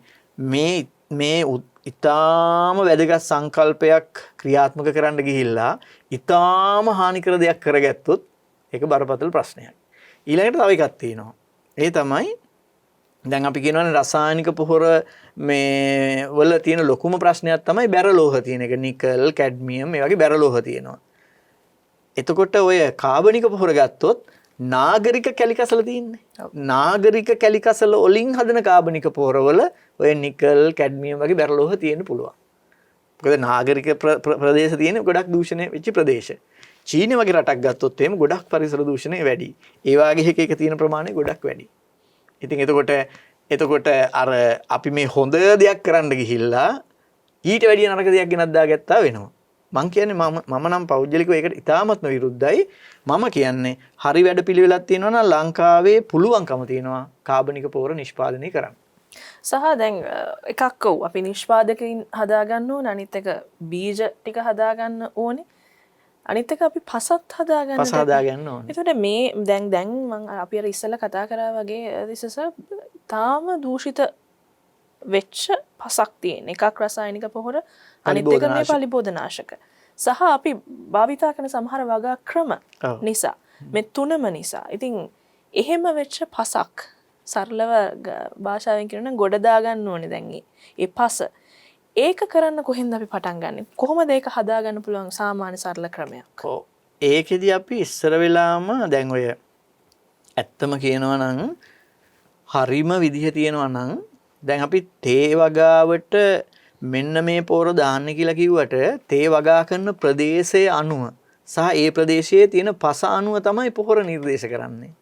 මේ ඉතාම වැදගත් සංකල්පයක් ක්‍රියාත්මක කරන්න ගිහිල්ලා ඉතාම හානිකර දෙයක් කරගත්තොත් ඒක බරපතල ප්‍රශ්නයක්. ඊළඟට තව එකක් තියෙනවා. ඒ තමයි දැන් අපි කියනවානේ රසායනික පොහොර මේ වල තියෙන ලොකුම ප්‍රශ්නයක් තමයි බැරලෝහ තියෙන එක. නිකල්, කැඩ්මියම් මේ වගේ බැරලෝහ තියෙනවා. එතකොට ඔය කාබනික පොහොර ගත්තොත් නාගරික කැලිකසල තියෙන්නේ. නාගරික කැලිකසල වලින් හදන කාබනික පොහොරවල ඔය නිකල්, කැඩ්මියම් වගේ බැරලෝහ තියෙන්න පුළුවන්. මොකද නාගරික ප්‍රදේශ තියෙන ගොඩක් දූෂණය වෙච්ච ප්‍රදේශ. චීන වගේ රටක් ගත්තොත් එහෙම ගොඩක් පරිසර දූෂණය වැඩි. ඒ වගේ එක තියෙන ප්‍රමාණය ගොඩක් වැඩි. ඉතින් එතකොට අර අපි මේ හොඳ දෙයක් කරන්න ගිහිල්ලා ඊට වැඩිය නරක දෙයක් ගෙනත් දාගත්තා වෙනවා. මං කියන්නේ මම නම් පෞද්ගලිකව ඒකට ඉතාමත්ම විරුද්ධයි. මම කියන්නේ හරි වැඩ පිළිවෙලක් තියෙනවා නම් ලංකාවේ පුළුවන්කම තියෙනවා කාබනික පොහොර නිෂ්පාදනය කරන්න. සහ දැන් එකක් ඔව් අපි නිෂ්පාදකයින් හදාගන්න ඕන, අනිත් එක බීජ ටික හදාගන්න ඕනේ, අනිත් එක අපි පසත් හදාගන්න ඕනේ. ඒතකොට මේ දැන් මම අපි අර ඉස්සෙල්ලා කතා කරා වගේ දිසස තාම දූෂිත වෙච්ච පසක් තියෙන එකක් රසායනික පොහොර, අනිත් එක මේ පලිබෝධනාශක. සහ අපි භාවිතා කරන සමහර වගා ක්‍රම නිසා මේ තුනම නිසා. ඉතින් එහෙම වෙච්ච පසක් සරලව භාෂාවෙන් කියනවා නම් ගොඩ දාගන්න ඕනේ දැන් ඒ පස. ඒක කරන්න කොහෙන්ද අපි පටන් ගන්නෙ? කොහොමද ඒක හදාගන්න පුළුවන් සාමාන්‍ය සරල ක්‍රමයක්? ඔව්. ඒකෙදි අපි ඉස්සර වෙලාම දැන් ඔය ඇත්තම කියනවා නම් හරිම විදිහ තියෙනවා නම් දැන් අපි තේ වගාවට මෙන්න මේ පොර දාන්න කියලා කිව්වට තේ වගා කරන ප්‍රදේශයේ අණුව සහ ඒ ප්‍රදේශයේ තියෙන පස අණුව තමයි පොහොර නිර්දේශ කරන්නේ.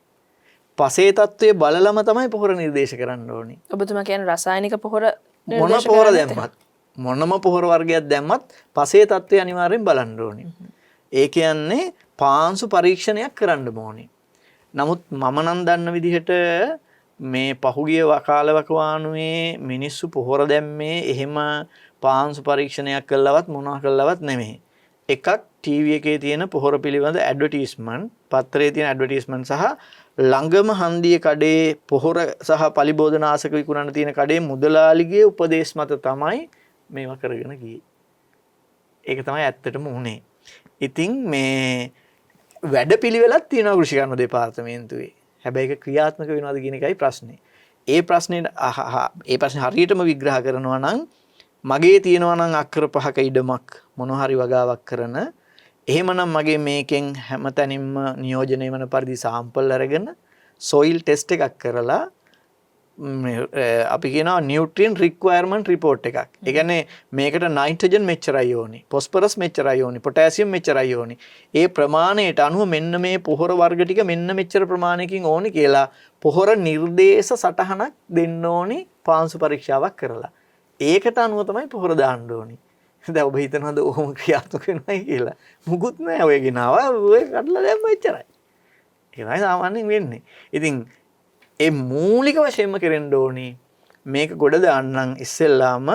පසේ තත්ත්වයේ බලලම තමයි පොහොර නිර්දේශ කරන්න ඕනේ. ඔබතුමා කියන්නේ රසායනික පොහොර මොන පොහොර දැම්මත් මොනම පොහොර වර්ගයක් දැම්මත් පසේ තත්ත්වය අනිවාර්යෙන් බලන්න ඕනේ. ඒ කියන්නේ පාංශු පරීක්ෂණයක් කරන්න ඕනේ. නමුත් මම නම් දන්න විදිහට මේ පහුගිය කාලවකවානුවේ මිනිස්සු පොහොර දැම්මේ එහෙම පාංශු පරීක්ෂණයක් කළවත් මොනවා කළවත් නෙමෙයි. එකක් ටීවී එකේ තියෙන පොහොර පිළිබඳ ඇඩ්වර්ටයිස්මන්ට්, පත්තරේ තියෙන ඇඩ්වර්ටයිස්මන්ට් සහ ළඟම හන්දියේ කඩේ පොහොර සහ පලිබෝධනාශක විකුණන තියෙන කඩේ මුදලාලිගේ උපදේශ මත තමයි මේවා කරගෙන ගියේ. ඒක තමයි ඇත්තටම උනේ. ඉතින් මේ වැඩපිළිවෙලක් තියෙනවා කෘෂිකර්ම දෙපාර්තමේන්තුවේ. හැබැයි ඒක ක්‍රියාත්මක වෙනවද කියන එකයි ප්‍රශ්නේ. ඒ ප්‍රශ්නේ හරියටම විග්‍රහ කරනවා නම් මගේ තියෙනවා නම් අක්කර 5ක ඉඩමක් මොන හරි වගාවක් කරන, එහෙමනම් මගේ මේකෙන් හැමතැනින්ම නියෝජනය වෙන පරිදි සාම්පල් අරගෙන සොයිල් ටෙස්ට් එකක් කරලා අපි කියනවා නියුට්‍රියන් රික්වයර්මන්ට් රිපෝට් එකක්. ඒ කියන්නේ මේකට නයිට්‍රජන් මෙච්චරයි ඕනි, ෆොස්ෆරස් මෙච්චරයි ඕනි, පොටෑසියම් මෙච්චරයි ඕනි. ඒ ප්‍රමාණයට අනුව මෙන්න මේ පොහොර වර්ග ටික මෙන්න මෙච්චර ප්‍රමාණයකින් ඕනි කියලා පොහොර නිර්දේශ සටහනක් දෙන්න ඕනි පාංශු පරීක්ෂාවක් කරලා. ඒකට අනුව තමයි පොහොර දාන්න ඕනි. දැන් ඔබ හිතනවාද ඔහොම ක්‍රියාත්මක වෙනවයි කියලා? මුකුත් නැහැ. ඔය ගෙනාවා ඔය කඩලා දැම්ම එච්චරයි. ඒකයි සාමාන්‍යයෙන් වෙන්නේ. ඉතින් ඒ මූලික වශයෙන්ම කරන්න ඕනි මේක ගොඩ දාන්නම් ඉස්සෙල්ලාම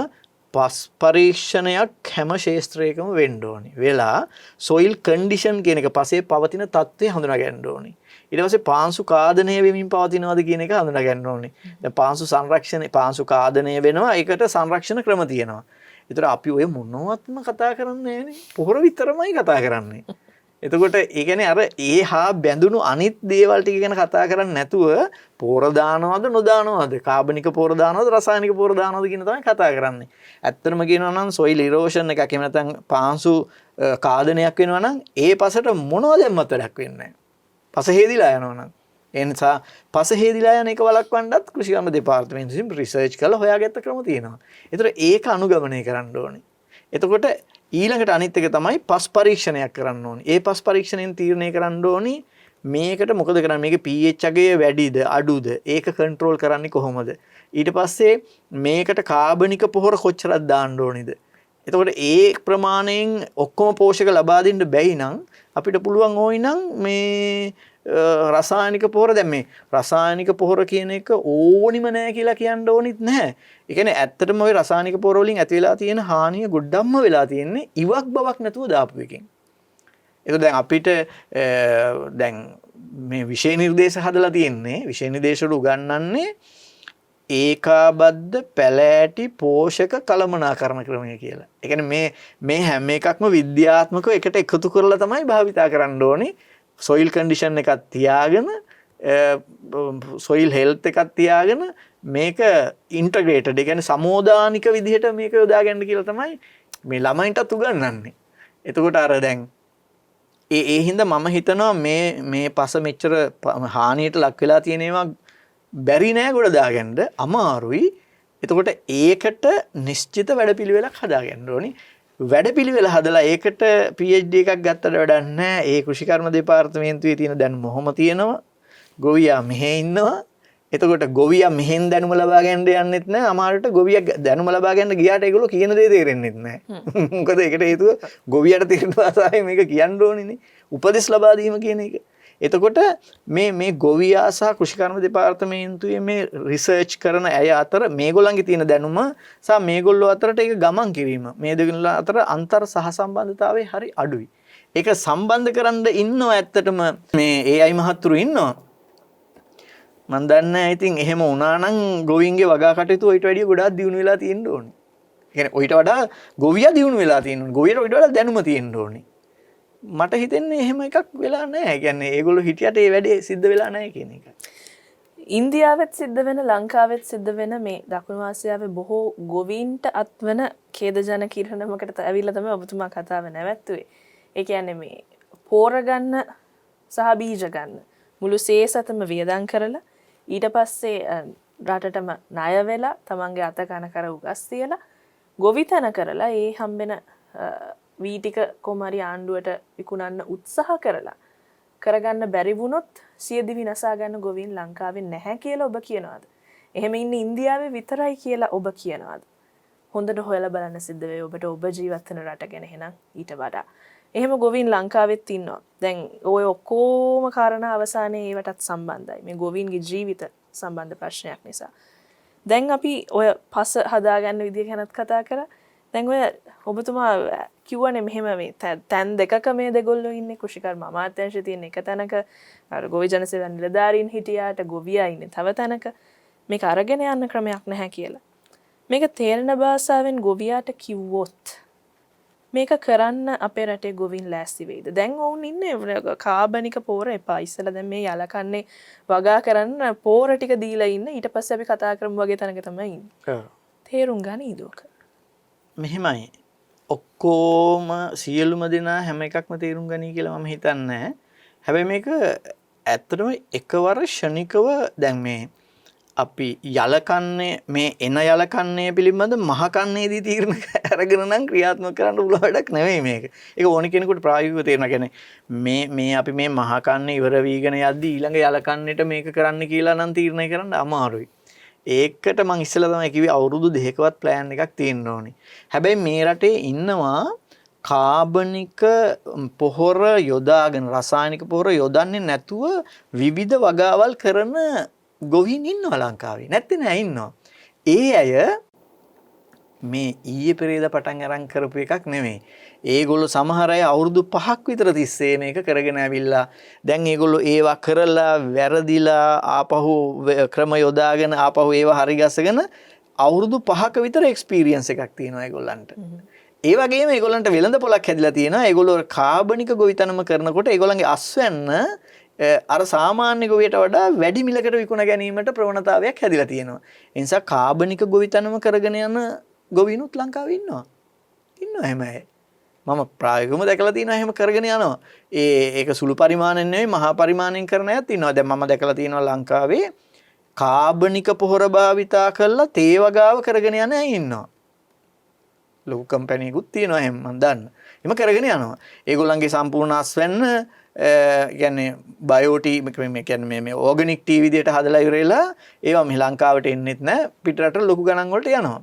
පස් පරීක්ෂණයක් හැම ශාස්ත්‍රයකම වෙන්න ඕනි. වෙලා සොයිල් කන්ඩිෂන් කියන එක පසේ පවතින තත්ත්වය හඳුනා ගන්න ඕනි. ඊට පස්සේ පාංශු කාදනය වෙමින් පවතිනවද කියන එක හඳුනා ගන්න ඕනි. දැන් පාංශු සංරක්ෂණය පාංශු කාදනය වෙනවා. ඒකට සංරක්ෂණ ක්‍රම තියෙනවා. ඒතර අපි ඔය මොනවත්ම කතා කරන්නේ නැහැනේ. පොහොර විතරමයි කතා කරන්නේ. එතකොට ඒ කියන්නේ අර ඒ හා බැඳුණු අනිත් දේවල් ටික ගැන කතා කරන්නේ නැතුව පොර දානවද නොදානවද කාබනික පොර දානවද රසායනික පොර දානවද කියන තමයි කතා කරන්නේ. ඇත්තටම කියනවා නම් සොයිල් ඉරෝෂන් එකක් එහෙම නැත්නම් පාංශු කාදනයක් වෙනවා නම් ඒ පසට මොනවද දැම්මත් වැඩක් වෙන්නේ නැහැ. පස හේදිලා යනවා නම්. ඒ නිසා පස හේදිලා යන එක වළක්වන්නත් කෘෂිකර්ම දෙපාර්තමේන්තුවෙන් රිසර්ච් කරලා හොයාගත්ත ක්‍රම තියෙනවා. ඒතර ඒක අනුගමනය කරන්න ඕනේ. එතකොට ඊළඟට අනිත් එක තමයි පස් පරීක්ෂණයක් කරන්න ඕනි. ඒ පස් පරීක්ෂණයෙන් තීරණය කරන්න ඕනි මේකට මොකද කරන්නේ? මේකේ pH අගය වැඩිද අඩුද? ඒක කන්ට්‍රෝල් කරන්නේ කොහොමද? ඊට පස්සේ මේකට කාබනික පොහොර කොච්චරක් දාන්න ඕනිද? එතකොට ඒ ප්‍රමාණයෙන් ඔක්කොම පෝෂක ලබා දෙන්න බැයි නම් අපිට පුළුවන් ඕයි නම් මේ රසායනික පොහොර දැන් මේ රසායනික පොහොර කියන එක ඕනිම නෑ කියලා කියන්න ඕනිත් නැහැ. ඒ කියන්නේ ඇත්තටම ওই රසායනික පොහොර වලින් ඇති වෙලා තියෙන හානිය ගොඩක්ම වෙලා තියෙන්නේ ඉවක් බවක් නැතුව දාපු එකෙන්. ඒක දැන් අපිට දැන් මේ විෂය නිර්දේශ හදලා තියෙන්නේ විෂය නිර්දේශ වල උගන්වන්නේ ඒකාබද්ධ පැලෑටි පෝෂක කළමනාකරණ ක්‍රමය කියලා. ඒ කියන්නේ මේ හැම එකක්ම විද්‍යාත්මකව එකට එකතු කරලා තමයි භාවිතා කරන්න ඕනේ. සොයිල් කන්ඩිෂන් එකක් තියාගෙන සොයිල් හෙල්ත් එකක් තියාගෙන මේක ඉන්ටග්‍රේටඩ් ඒ කියන්නේ සමෝදානික විදිහට මේක යොදා ගන්න කියලා තමයි මේ ළමයින්ටත් උගන්වන්නේ. එතකොට අර දැන් ඒ හින්දා මම හිතනවා මේ පස මෙච්චර හානියට ලක් වෙලා තියෙන ඒවා බැරි නෑ ගොඩ දාගන්න අමාරුයි. එතකොට ඒකට නිශ්චිත වැඩපිළිවෙලක් හදාගන්න ඕනි. වැඩපිළිවෙල හදලා ඒකට PhD එකක් ගත්තට වැඩක් නැහැ. ඒ කෘෂිකර්ම දෙපාර්තමේන්තුවේ තියෙන දැනුම මොහොම තියෙනවා. ගොවියා මෙහෙ ඉන්නවා. එතකොට ගොවියා මෙහෙන් දැනුම ලබා ගන්න යන්නෙත් නැහැ. අමාරුට ගොවියා දැනුම ලබා ගන්න ගියාට ඒගොල්ලෝ කියන දේ තේරෙන්නෙත් නැහැ. මොකද ඒකට හේතුව ගොවියාට තේරෙන භාෂාවෙන් මේක කියන්න ඕනිනේ. උපදෙස් ලබා දීම කියන එක. එතකොට මේ ගොවියා සහ කෘෂිකර්ම දෙපාර්තමේන්තුවේ මේ රිසර්ච් කරන අය අතර මේගොල්ලන්ගේ තියෙන දැනුම සහ මේගොල්ලෝ අතරට ඒක ගමන් කිරීම මේ දෙකන අතර අන්තර් සහසම්බන්ධතාවය හරි අඩුයි. ඒක සම්බන්ධ කරන්න ඉන්නවා ඇත්තටම මේ AI මහත්තුරු ඉන්නවා. මම දන්නේ නැහැ ඉතින් එහෙම වුණා නම් ගොවීන්ගේ වගා කටයුතු ඊට වැඩිය ගොඩාක් දියුණු වෙලා තියෙන්න ඕනේ. ඒ කියන්නේ ඊට වඩා ගොවියා දියුණු වෙලා තියෙන්න ඕනේ. ගොවියට ඊට වඩා දැනුම තියෙන්න ඕනේ. මට හිතෙන්නේ එහෙම එකක් වෙලා නැහැ. ඒ කියන්නේ ඒගොල්ලෝ හිටියට ඒ වැඩේ සිද්ධ වෙලා නැහැ කියන එක. ඉන්දියාවෙත් සිද්ධ වෙන ලංකාවෙත් සිද්ධ වෙන මේ දකුණු ආසියාවේ බොහෝ ගොවීන්ට අත්වන ඛේදජනක කිරණමකට ඇවිල්ලා තමයි ඔබතුමා කතාව නැවැත්තුවේ. ඒ කියන්නේ මේ පෝර ගන්න සහ බීජ ගන්න මුළු සේසතම වියදම් කරලා ඊට පස්සේ රටටම ණය වෙලා තමන්ගේ අත කන කර උගස් තියලා ගොවිතැන කරලා ඒ හම්බෙන වී ටික කොමාරි ආණ්ඩුවට විකුණන්න උත්සාහ කරලා කරගන්න බැරි වුණොත් සියදිවි නසා ගන්න ගොවීන් ලංකාවේ නැහැ කියලා ඔබ කියනවාද? එහෙම ඉන්නේ ඉන්දියාවේ විතරයි කියලා ඔබ කියනවාද? හොඳට හොයලා බලන්න සිද්ධ වෙයි ඔබට ඔබ ජීවත් වෙන රට ගැන එහෙනම් ඊට වඩා. එහෙම ගොවීන් ලංකාවෙත් ඉන්නවා. දැන් ඔය ඔක්කොම කාරණා අවසානයේ ඒවටත් සම්බන්ධයි. මේ ගොවීන්ගේ ජීවිත සම්බන්ධ ප්‍රශ්නයක් නිසා. දැන් අපි ඔය පස හදාගන්න විදිය ගැනත් කතා කරා. දැන් ඔය ඔබතුමා කිව්වනේ මෙහෙම මේ තැන් දෙකක මේ දෙගොල්ලෝ ඉන්නේ කෘෂිකර්ම අමාත්‍යාංශයේ තියෙන එක තැනක අර ගොවි ජනසේවා නිලධාරීන් හිටියාට ගොවියා ඉන්නේ තව තැනක මේක අරගෙන යන්න ක්‍රමයක් නැහැ කියලා. මේක තේරෙන භාෂාවෙන් ගොවියාට කිව්වොත් මේක කරන්න අපේ රටේ ගොවින් ලෑස්ති වෙයිද? දැන් වුන් ඉන්නේ කාබනික පෝර එපා. ඉස්සලා දැන් මේ යලකන්නේ වගා කරන්න පෝර ටික දීලා ඉන්න. ඊට පස්සේ අපි කතා කරමු වගේ තැනක තමයි ඉන්නේ. ඔව්. තේරුම් ගනීද ඔක? මෙහෙමයි. ඔක්කොම සියලුම දෙනා හැම එකක්ම තේරුම් ගනී කියලා මම හිතන්නේ නැහැ. හැබැයි මේක ඇත්තටම එකවර ෂණිකව දැන් මේ අපි යලකන්නේ මේ එන යලකන්නේ පිළිබඳ මහකන්නේදී තීරණ අරගෙන නම් ක්‍රියාත්මක කරන්න පුළුවන් වැඩක් නෙවෙයි මේක. ඒක ඕන කෙනෙකුට ප්‍රායෝගිකව තේරෙනවා. කියන්නේ මේ අපි මේ මහකන්නේ ඉවර වීගෙන යද්දී ඊළඟ යලකන්නේට මේක කරන්න කියලා නම් තීරණය කරන්න අමාරුයි. ඒකට මම ඉස්සෙල්ලා තමයි කිව්වේ අවුරුදු 2කවත් ප්ලෑන් එකක් තියෙන්න ඕනේ. හැබැයි මේ රටේ ඉන්නවා කාබනික පොහොර යොදාගෙන රසායනික පොහොර යොදන්නේ නැතුව විවිධ වගාවල් කරන ගොවීන් ඉන්නවා ලංකාවේ. නැත්තේ නෑ ඉන්නවා. ඒ අය මේ ඊයේ පෙරේද පටන් අරන් කරපු එකක් නෙමෙයි. ඒගොල්ලෝ සමහර අය අවුරුදු 5ක් විතර තිස්සේ මේක කරගෙන ඇවිල්ලා දැන් ඒගොල්ලෝ ඒවා කරලා වැරදිලා ආපහු ක්‍රම යොදාගෙන ආපහු ඒවා හරි ගස්සගෙන අවුරුදු 5ක විතර එක්ස්පීරියන්ස් එකක් තියෙනවා ඒගොල්ලන්ට. ඒ වගේම ඒගොල්ලන්ට වෙළඳ පොලක් හැදිලා තියෙනවා. ඒගොල්ලෝ කාබනික ගොවිතැනම කරනකොට ඒගොල්ලන්ගේ අස්වැන්න අර සාමාන්‍ය ගොවියට වඩා වැඩි මිලකට විකුණ ගැනීමට ප්‍රවණතාවයක් හැදිලා තියෙනවා. ඒ නිසා කාබනික ගොවිතැනම කරගෙන යන ගොවිනුත් ලංකාවේ ඉන්නවා. ඉන්නවා හැම අය. මම ප්‍රායෝගිකවම දැකලා තියෙනවා එහෙම කරගෙන යනවා. ඒක සුළු පරිමාණයෙන් නෙවෙයි මහා පරිමාණයෙන් කරන අයත් ඉන්නවා. දැන් මම දැකලා තියෙනවා ලංකාවේ කාබනික පොහොර භාවිතා කරලා තේ වගාව කරගෙන යන අය ඉන්නවා. ලොකු කම්පැනිකුත් තියෙනවා එහෙම මම දන්න. එහෙම කරගෙන යනවා. ඒගොල්ලන්ගේ සම්පූර්ණ අස්වැන්න කියන්නේ බයෝටි මේ කියන්නේ මේ ඕගනික් ටී විදියට හදලා ඉවරලා ඒවා මේ ලංකාවට එන්නෙත් නැහැ. පිටරට ලොකු ගණන් වලට යනවා.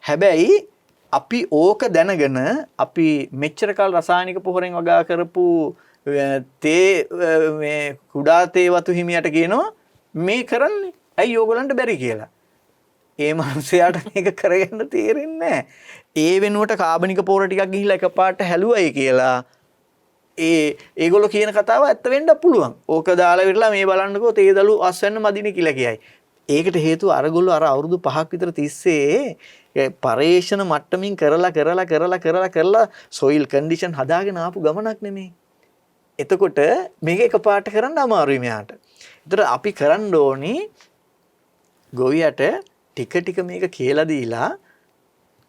හැබැයි අපි ඕක දැනගෙන අපි මෙච්චර කාල රසායනික පොහොරෙන් වගා කරපු තේ මේ කුඩා තේ වතු හිමියට කියනවා මේ කරන්නේ. ඇයි ඕගොල්ලන්ට බැරි කියලා. ඒ මනුස්සයාට මේක කරගන්න තේරෙන්නේ නැහැ. ඒ වෙනුවට කාබනික පොහොර ටිකක් ගිහිල්ලා එකපාරට හැලුවයි කියලා ඒගොල්ලෝ කියන කතාව ඇත්ත වෙන්න පුළුවන්. ඕක දාලා විරලා මේ බලන්නකෝ තේදලු අස්වැන්න මදිනේ කියලා කියයි. ඒකට හේතුව අරගොල්ලෝ අර අවුරුදු 5ක් විතර තිස්සේ පරේෂණ මට්ටමින් කරලා සොයිල් කන්ඩිෂන් හදාගෙන ආපු ගමනක් නෙමෙයි. එතකොට මේක එකපාරට කරන්න අමාරුයි මෙයාට. ඒතර අපි කරන්න ඕනි ගොවියට ටික ටික මේක කියලා දීලා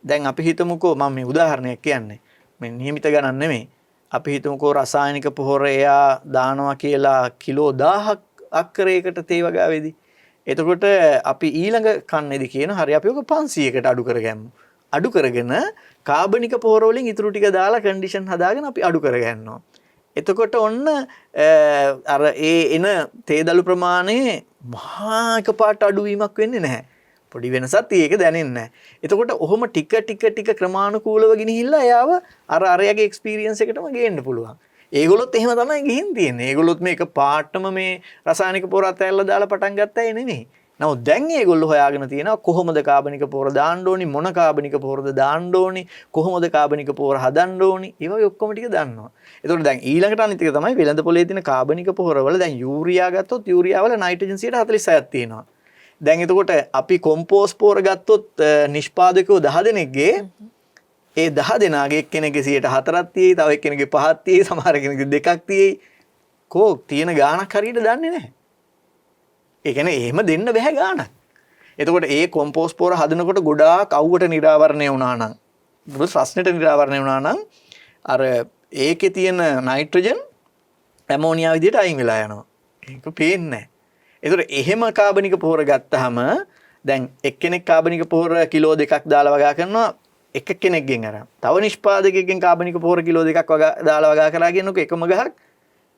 දැන් අපි හිතමුකෝ මම මේ උදාහරණයක් කියන්නේ. මේ නියමිත ගණන් නෙමෙයි. අපි හිතමුකෝ රසායනික පොහොර එයා දානවා කියලා කිලෝ 1000ක් අක්කරයකට තේ වගාවේදී. එතකොට අපි ඊළඟ කන්නේදී කියන හරි අපි ඔක 500කට අඩු කරගමු. අඩු කරගෙන කාබනික පොහොර වලින් ඉතුරු ටික දාලා කන්ඩිෂන් හදාගෙන අපි අඩු කරගන්නවා. එතකොට ඔන්න අර එන තේදලු ප්‍රමාණය මහා එකපාරට අඩුවීමක් වෙන්නේ නැහැ. පොඩි වෙනසක් ඒක දැනෙන්නේ නැහැ. එතකොට ඔහොම ටික ක්‍රමානුකූලව ගෙනහිල්ලා එයාව අර අරයාගේ එක්ස්පීරියන්ස් එකටම ගේන්න පුළුවන්. ඒගොල්ලොත් එහෙම තමයි ගිහින් තියෙන්නේ. ඒගොල්ලොත් මේක පාටම මේ රසායනික පොහොර අතැල්ල දාලා පටන් ගත්තා නෙමෙයි. නමුත් දැන් ඒගොල්ලෝ හොයාගෙන තියෙනවා කොහොමද කාබනික පොහොර දාන්න ඕනි, මොන කාබනික පොහොරද දාන්න ඕනි, කොහොමද කාබනික පොහොර හදන්න ඕනි. ඒ වගේ ඔක්කොම ටික දන්නවා. එතකොට දැන් ඊළඟට අනිත් එක තමයි වෙළඳ පොලේ තියෙන කාබනික පොහොර වල දැන් යූරියා ගත්තොත් යූරියා වල නයිට්‍රජන් 46ක් තියෙනවා. දැන් එතකොට අපි කොම්පෝස් පොහොර ගත්තොත් නිෂ්පාදකයෝ 10 දෙනෙක්ගේ ඒ 10 දෙනාගේ එක්කෙනෙක්ගේ 4ක් තියෙයි, තව එක්කෙනෙක්ගේ 5ක් තියෙයි, සමහර කෙනෙක්ගේ 2ක් තියෙයි. කෝ තියෙන ගාණක් හරියට දන්නේ නැහැ. ඒ කියන්නේ එහෙම දෙන්න බෑ ගාණක්. එතකොට ඒ කොම්පෝස් පොහොර හදනකොට ගොඩාක් අවුවට නිරාවරණය වුණා නම්, ප්‍රශ්නෙට නිරාවරණය වුණා නම් අර ඒකේ තියෙන නයිට්‍රජන් ඇමෝනියා විදිහට අයින් වෙලා යනවා. ඒක පේන්නේ නැහැ. ඒතර එහෙම කාබනික පොහොර ගත්තාම දැන් එක්කෙනෙක් කාබනික පොහොර කිලෝ 2ක් දාලා වගා කරනවා එක කෙනෙක්ගෙන් අරන්. තව නිෂ්පාදකයෙක්ගෙන් කාබනික පොහොර කිලෝ 2ක් දාලා වගා කරලා කියනකො එකම ගහක්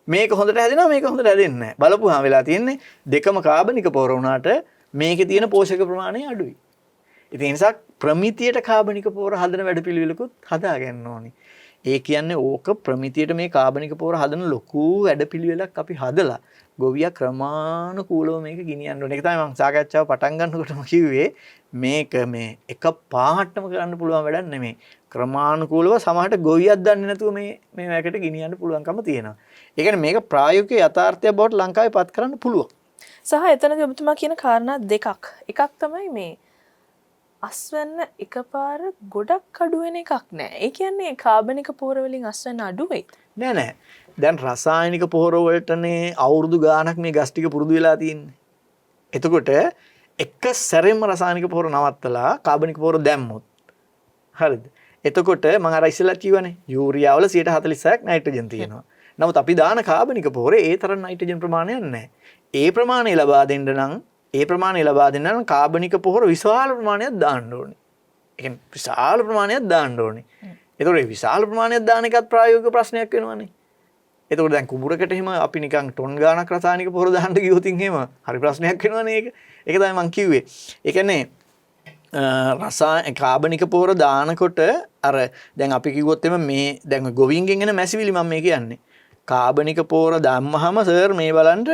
මේක හොඳට හැදෙනවා මේක හොඳට හැදෙන්නේ නැහැ. බලපුවාම වෙලා තියෙන්නේ දෙකම කාබනික පොහොර වුණාට මේකේ තියෙන පෝෂක ප්‍රමාණය අඩුයි. ඉතින් ඒ නිසා ප්‍රමිතියට කාබනික පොහොර හදන වැඩපිළිවෙලකුත් හදාගන්න ඕනේ. ඒ කියන්නේ ඕක ප්‍රමිතියට මේ කාබනික පොහොර හදන ලොකු වැඩපිළිවෙලක් අපි හදලා ගොවියා ක්‍රමානුකූලව මේක ගෙනියන්න ඕනේ. ඒක තමයි මම සාකච්ඡාව පටන් ගන්නකොටම කිව්වේ මේක මේ එක පාටම කරන්න පුළුවන් වැඩක් නෙමෙයි. ක්‍රමානුකූලව සමහරට ගොවියක් දන්නේ නැතුව මේ වැකට ගෙනියන්න පුළුවන්කම තියෙනවා. ඒ කියන්නේ මේක ප්‍රායෝගික යථාර්ථයක් බවට ලංකාවේ පත් කරන්න පුළුවන්. සහ එතනදී ඔබතුමා කියන කාරණා දෙකක්. එකක් තමයි මේ අස්වැන්න එකපාර ගොඩක් අඩු වෙන එකක් නෑ. ඒ කියන්නේ කාබනික පොහොර වලින් අස්වැන්න අඩු වෙයි. නෑ. දැන් රසායනික පොහොර වලටනේ අවුරුදු ගාණක් මේ ගස් ටික පුරුදු වෙලා තියෙන්නේ. එතකොට එක සැරෙන්ම රසායනික පොහොර නවත්තලා කාබනික පොහොර දැම්මොත් හරිද? එතකොට මම අර ඉස්සෙල්ලා කිව්වනේ යූරියා වල 46ක් නයිට්‍රජන් තියෙනවා. නමුත් අපි දාන කාබනික පොහොරේ ඒ තරම් නයිට්‍රජන් ප්‍රමාණයක් නැහැ. ඒ ප්‍රමාණය ලබා දෙන්න නම් කාබනික පොහොර විශාල ප්‍රමාණයක් දාන්න ඕනේ. ඒ කියන්නේ විශාල ප්‍රමාණයක් දාන්න ඕනේ. ඒතකොට මේ විශාල ප්‍රමාණයක් දාන එකත් ප්‍රායෝගික ප්‍රශ්නයක් වෙනවනේ. එතකොට දැන් කුඹුරකට එහෙම අපි නිකන් ටොන් ගාණක් රසායනික පොහොර දාන්න ගියොත් එහෙම හරි ප්‍රශ්නයක් වෙනවනේ ඒක. ඒක තමයි මම කිව්වේ. ඒ කියන්නේ කාබනික පොහොර දානකොට අර දැන් අපි කිව්වොත් එම මේ දැන් ගොවීන්ගෙන් එන මැසිවිලි මම මේ කියන්නේ. කාබනික පොහොර දැම්මහම සර් මේ බලන්න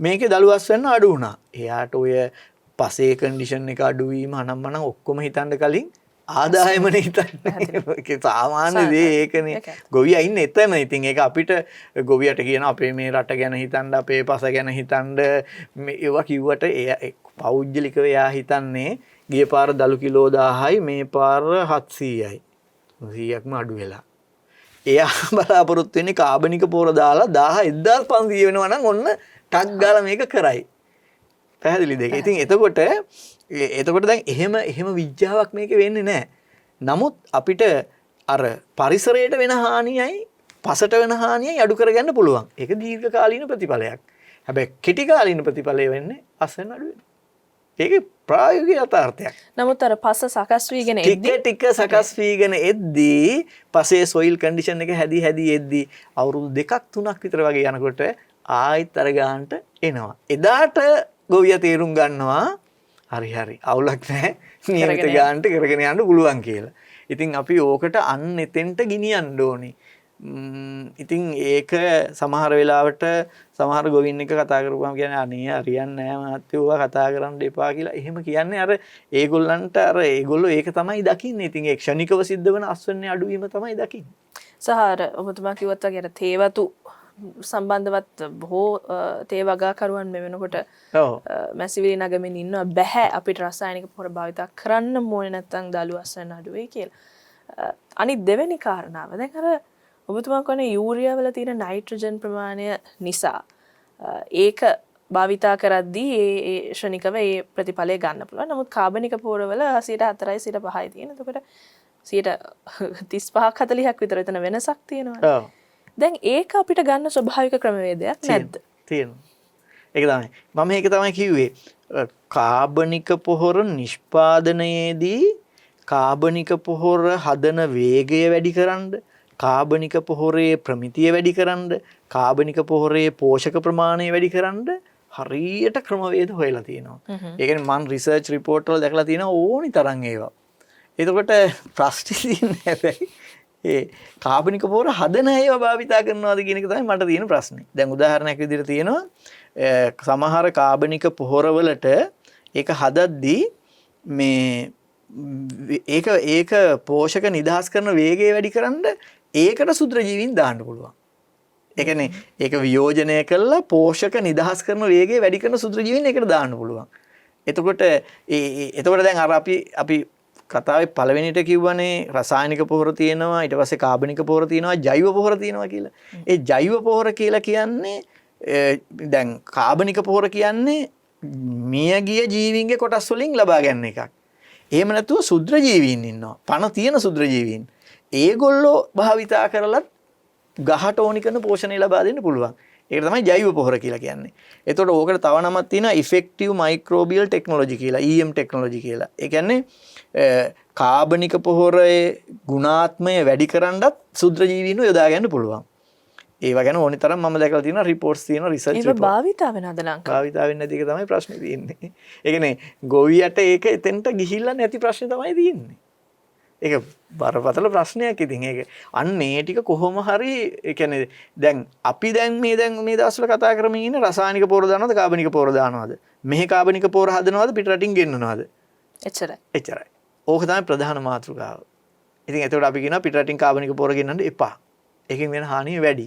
මේකේ දළුවස් වෙන්න අඩු වුණා. එයාට ඔය පසේ කන්ඩිෂන් එක අඩු වීම අනම්මනම් ඔක්කොම හිතන්න කලින් ආදායමනේ හිතන්නේ. ඒක සාමාන්‍ය දේ ඒකනේ. ගොවියා ඉන්නේ එතන. ඉතින් ඒක අපිට ගොවියට කියන අපේ මේ රට ගැන හිතන්න, අපේ පස ගැන හිතන්න ඒවා කිව්වට පෞද්ගලිකව එයා හිතන්නේ ගිය පාර දළු කිලෝ 1000යි මේ පාර 700යි. 100ක්ම අඩු වෙලා. එයා බලාපොරොත්තු වෙන්නේ කාබනික පොහොර දාලා 1500 වෙනවා නම් ඔන්න ටක් ගාලා මේක කරයි. පැහැදිලිද ඒක? ඉතින් එතකොට දැන් එහෙම විද්‍යාවක් මේකේ වෙන්නේ නැහැ. නමුත් අපිට අර පරිසරයට වෙන හානියයි පසට වෙන හානියයි අඩු කරගන්න පුළුවන්. ඒක දීර්ඝකාලීන ප්‍රතිඵලයක්. හැබැයි කෙටි කාලීන ප්‍රතිඵලය වෙන්නේ අසෙන් අඩු වෙනවා. ඒක ප්‍රායෝගික යථාර්ථයක්. නමුත් අර පස සකස් වීගෙන ටික සකස් වීගෙන එද්දී පසේ සොයිල් කන්ඩිෂන් එක හැදී එද්දී අවුරුදු 2-3ක් විතර වගේ යනකොට ආයෙත් අර ගන්නට එනවා. එදාට ගොවියා තේරුම් ගන්නවා හරි අවුලක් නැහැ. නියමිත ගන්නට කරගෙන යන්න පුළුවන් කියලා. ඉතින් අපි ඕකට අන්න එතෙන්ට ගෙනියන්න ඕනේ. ඉතින් ඒක සමහර වෙලාවට සමහර ගොවින් එක කතා කරපුවාම කියන්නේ අනේ හරියන්නේ නැහැ මහත්තයෝ කතා කරන්න එපා කියලා. එහෙම කියන්නේ අර ඒගොල්ලන්ට ඒගොල්ලෝ ඒක තමයි දකින්නේ. ඉතින් ඒ ක්ෂණිකව සිද්ධ වෙන අස්වැන්නේ අඩුවීම තමයි දකින්නේ. සහාර ඔබතුමා කිව්වත් වගේ අර තේවතු සම්බන්ධවත් බොහෝ තේ වගාකරුවන් මේ වෙනකොට මැසිවිලි නගමින් ඉන්නවා. බෑ අපිට රසායනික පොහොර භාවිත කරන්න ඕනේ නැත්නම් දළු අස්වැන්න අඩු වෙයි කියලා. අනිත් දෙවෙනි කාරණාව දැන් අර ඔබතුමා කියන්නේ යූරියා වල තියෙන නයිට්‍රජන් ප්‍රමාණය නිසා ඒක භාවිතා කරද්දී ඒ ශ්‍රණිකව ඒ ප්‍රතිඵලය ගන්න පුළුවන්. නමුත් කාබනික පොහොර වල 4.4යි 5යි තියෙන. එතකොට 35ක් 40ක් විතර එතන වෙනසක් තියෙනවා. දැන් ඒක අපිට ගන්න ස්වභාවික ක්‍රමවේදයක් නැද්ද? තියෙනවා. ඒක තමයි. මම මේක තමයි කිව්වේ. කාබනික පොහොර නිෂ්පාදනයේදී කාබනික පොහොර හදන වේගය වැඩි කරන්න, කාබනික පොහොරේ ප්‍රමිතිය වැඩි කරන්න, කාබනික පොහොරේ පෝෂක ප්‍රමාණය වැඩි කරන්න හරියට ක්‍රමවේද හොයලා තියෙනවා. ඒ කියන්නේ මම රිසර්ච් රිපෝට් වල දැකලා තියෙනවා ඕනි තරම් ඒවා. එතකොට ප්‍රශ්නේ තියෙන්නේ හැබැයි ඒ කාබනික පොහොර හදන ඒවා භාවිතා කරනවාද කියන එක තමයි මට තියෙන ප්‍රශ්නේ. දැන් උදාහරණයක් විදිහට තියෙනවා සමහර කාබනික පොහොර වලට ඒක හදද්දී මේ ඒක පෝෂක නිදහස් කරන වේගය වැඩි කරන්න ඒකට සුද්‍රජීවීන් දාන්න පුළුවන්. ඒ කියන්නේ ඒක වියෝජනය කළා පෝෂක නිදහස් කරන වේගය වැඩි කරන සුද්‍රජීවීන් ඒකට දාන්න පුළුවන්. එතකොට දැන් අර අපි කතාවේ පළවෙනිට කිව්වනේ රසායනික පොහොර තියෙනවා ඊට පස්සේ කාබනික පොහොර තියෙනවා ජෛව පොහොර තියෙනවා කියලා. ඒ ජෛව පොහොර කියලා කියන්නේ දැන් කාබනික පොහොර කියන්නේ මියගිය ජීවීන්ගේ කොටස් වලින් ලබා ගන්න එකක්. එහෙම නැතුව සුද්‍ර ජීවීන් ඉන්නවා. පණ තියෙන සුද්‍ර ජීවීන්. ඒගොල්ලෝ භාවිතා කරලත් ගහට ඕනි කරන පෝෂණය ලබා දෙන්න පුළුවන්. ඒකට තමයි ජෛව පොහොර කියලා කියන්නේ. එතකොට ඕකට තව නමක් තියෙනවා effective microbial technology කියලා, EM technology කියලා. ඒ කියන්නේ කාබනික පොහොරේ ගුණාත්මය වැඩි කරන්නත් සුද්‍ර ජීවීන් යොදා ගන්න පුළුවන්. ඒවා ගැන ඕනි තරම් මම දැකලා තියෙනවා රිපෝට්ස් තියෙනවා රිසර්ච් රිපෝට්. ඒක භාවිතා වෙනවද ලංකාවේ? භාවිතා වෙන්නේ නැති එක තමයි ප්‍රශ්නේ තියෙන්නේ. ඒ කියන්නේ ගොවියට ඒක එතෙන්ට ගිහිල්ලා නැති ප්‍රශ්නේ තමයි තියෙන්නේ. ඒක බරපතල ප්‍රශ්නයක් ඉතින් ඒක. අන්න ඒ ටික කොහොම හරි ඒ කියන්නේ දැන් අපි මේ දවස්වල කතා කරමින් ඉන්නේ රසායනික පොහොර දානවද කාබනික පොහොර දානවද? මෙහි කාබනික පොහොර හදනවද පිට රටින් ගෙන්නනවද? එච්චරයි. ඕක තමයි ප්‍රධාන මාතෘකාව. ඉතින් එතකොට අපි කියනවා පිට රටින් කාබනික පොහොර ගෙන්නන්න එපා. ඒකෙන් වෙන හානිය වැඩි.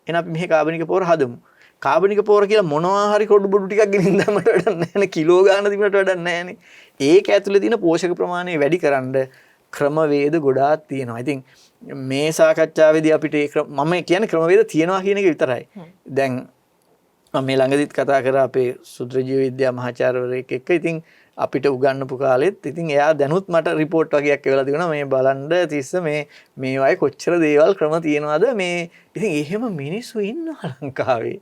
එහෙනම් අපි මෙහි කාබනික පොහොර හදමු. කාබනික පොහොර කියලා මොනවා හරි කොඩු බොඩු ටිකක් ගෙනින් දැම්මට වැඩක් නැහැ නේ. කිලෝ ගාන තිබුණට වැඩක් නැහැ නේ. ඒක ඇතුලේ තියෙන පෝෂක ප්‍රමාණය වැඩි කරන්න ක්‍රමවේද ගොඩාක් තියෙනවා. ඉතින් මේ සාකච්ඡාවේදී අපිට මම කියන්නේ ක්‍රමවේද තියෙනවා කියන එක විතරයි. දැන් මම මේ ළඟදිත් කතා කරා අපේ සුද්‍රජීව විද්‍යා මහාචාර්යවරයෙක් එක්ක. ඉතින් අපිට උගන්වපු කාලෙත් ඉතින් එයා දැනුත් මට රිපෝට් වගේක් එවලා තිබුණා මේ බලන්න තිස්ස මේ වගේ කොච්චර දේවල් ක්‍රම තියෙනවද මේ ඉතින් එහෙම මිනිස්සු ඉන්නවා ලංකාවේ.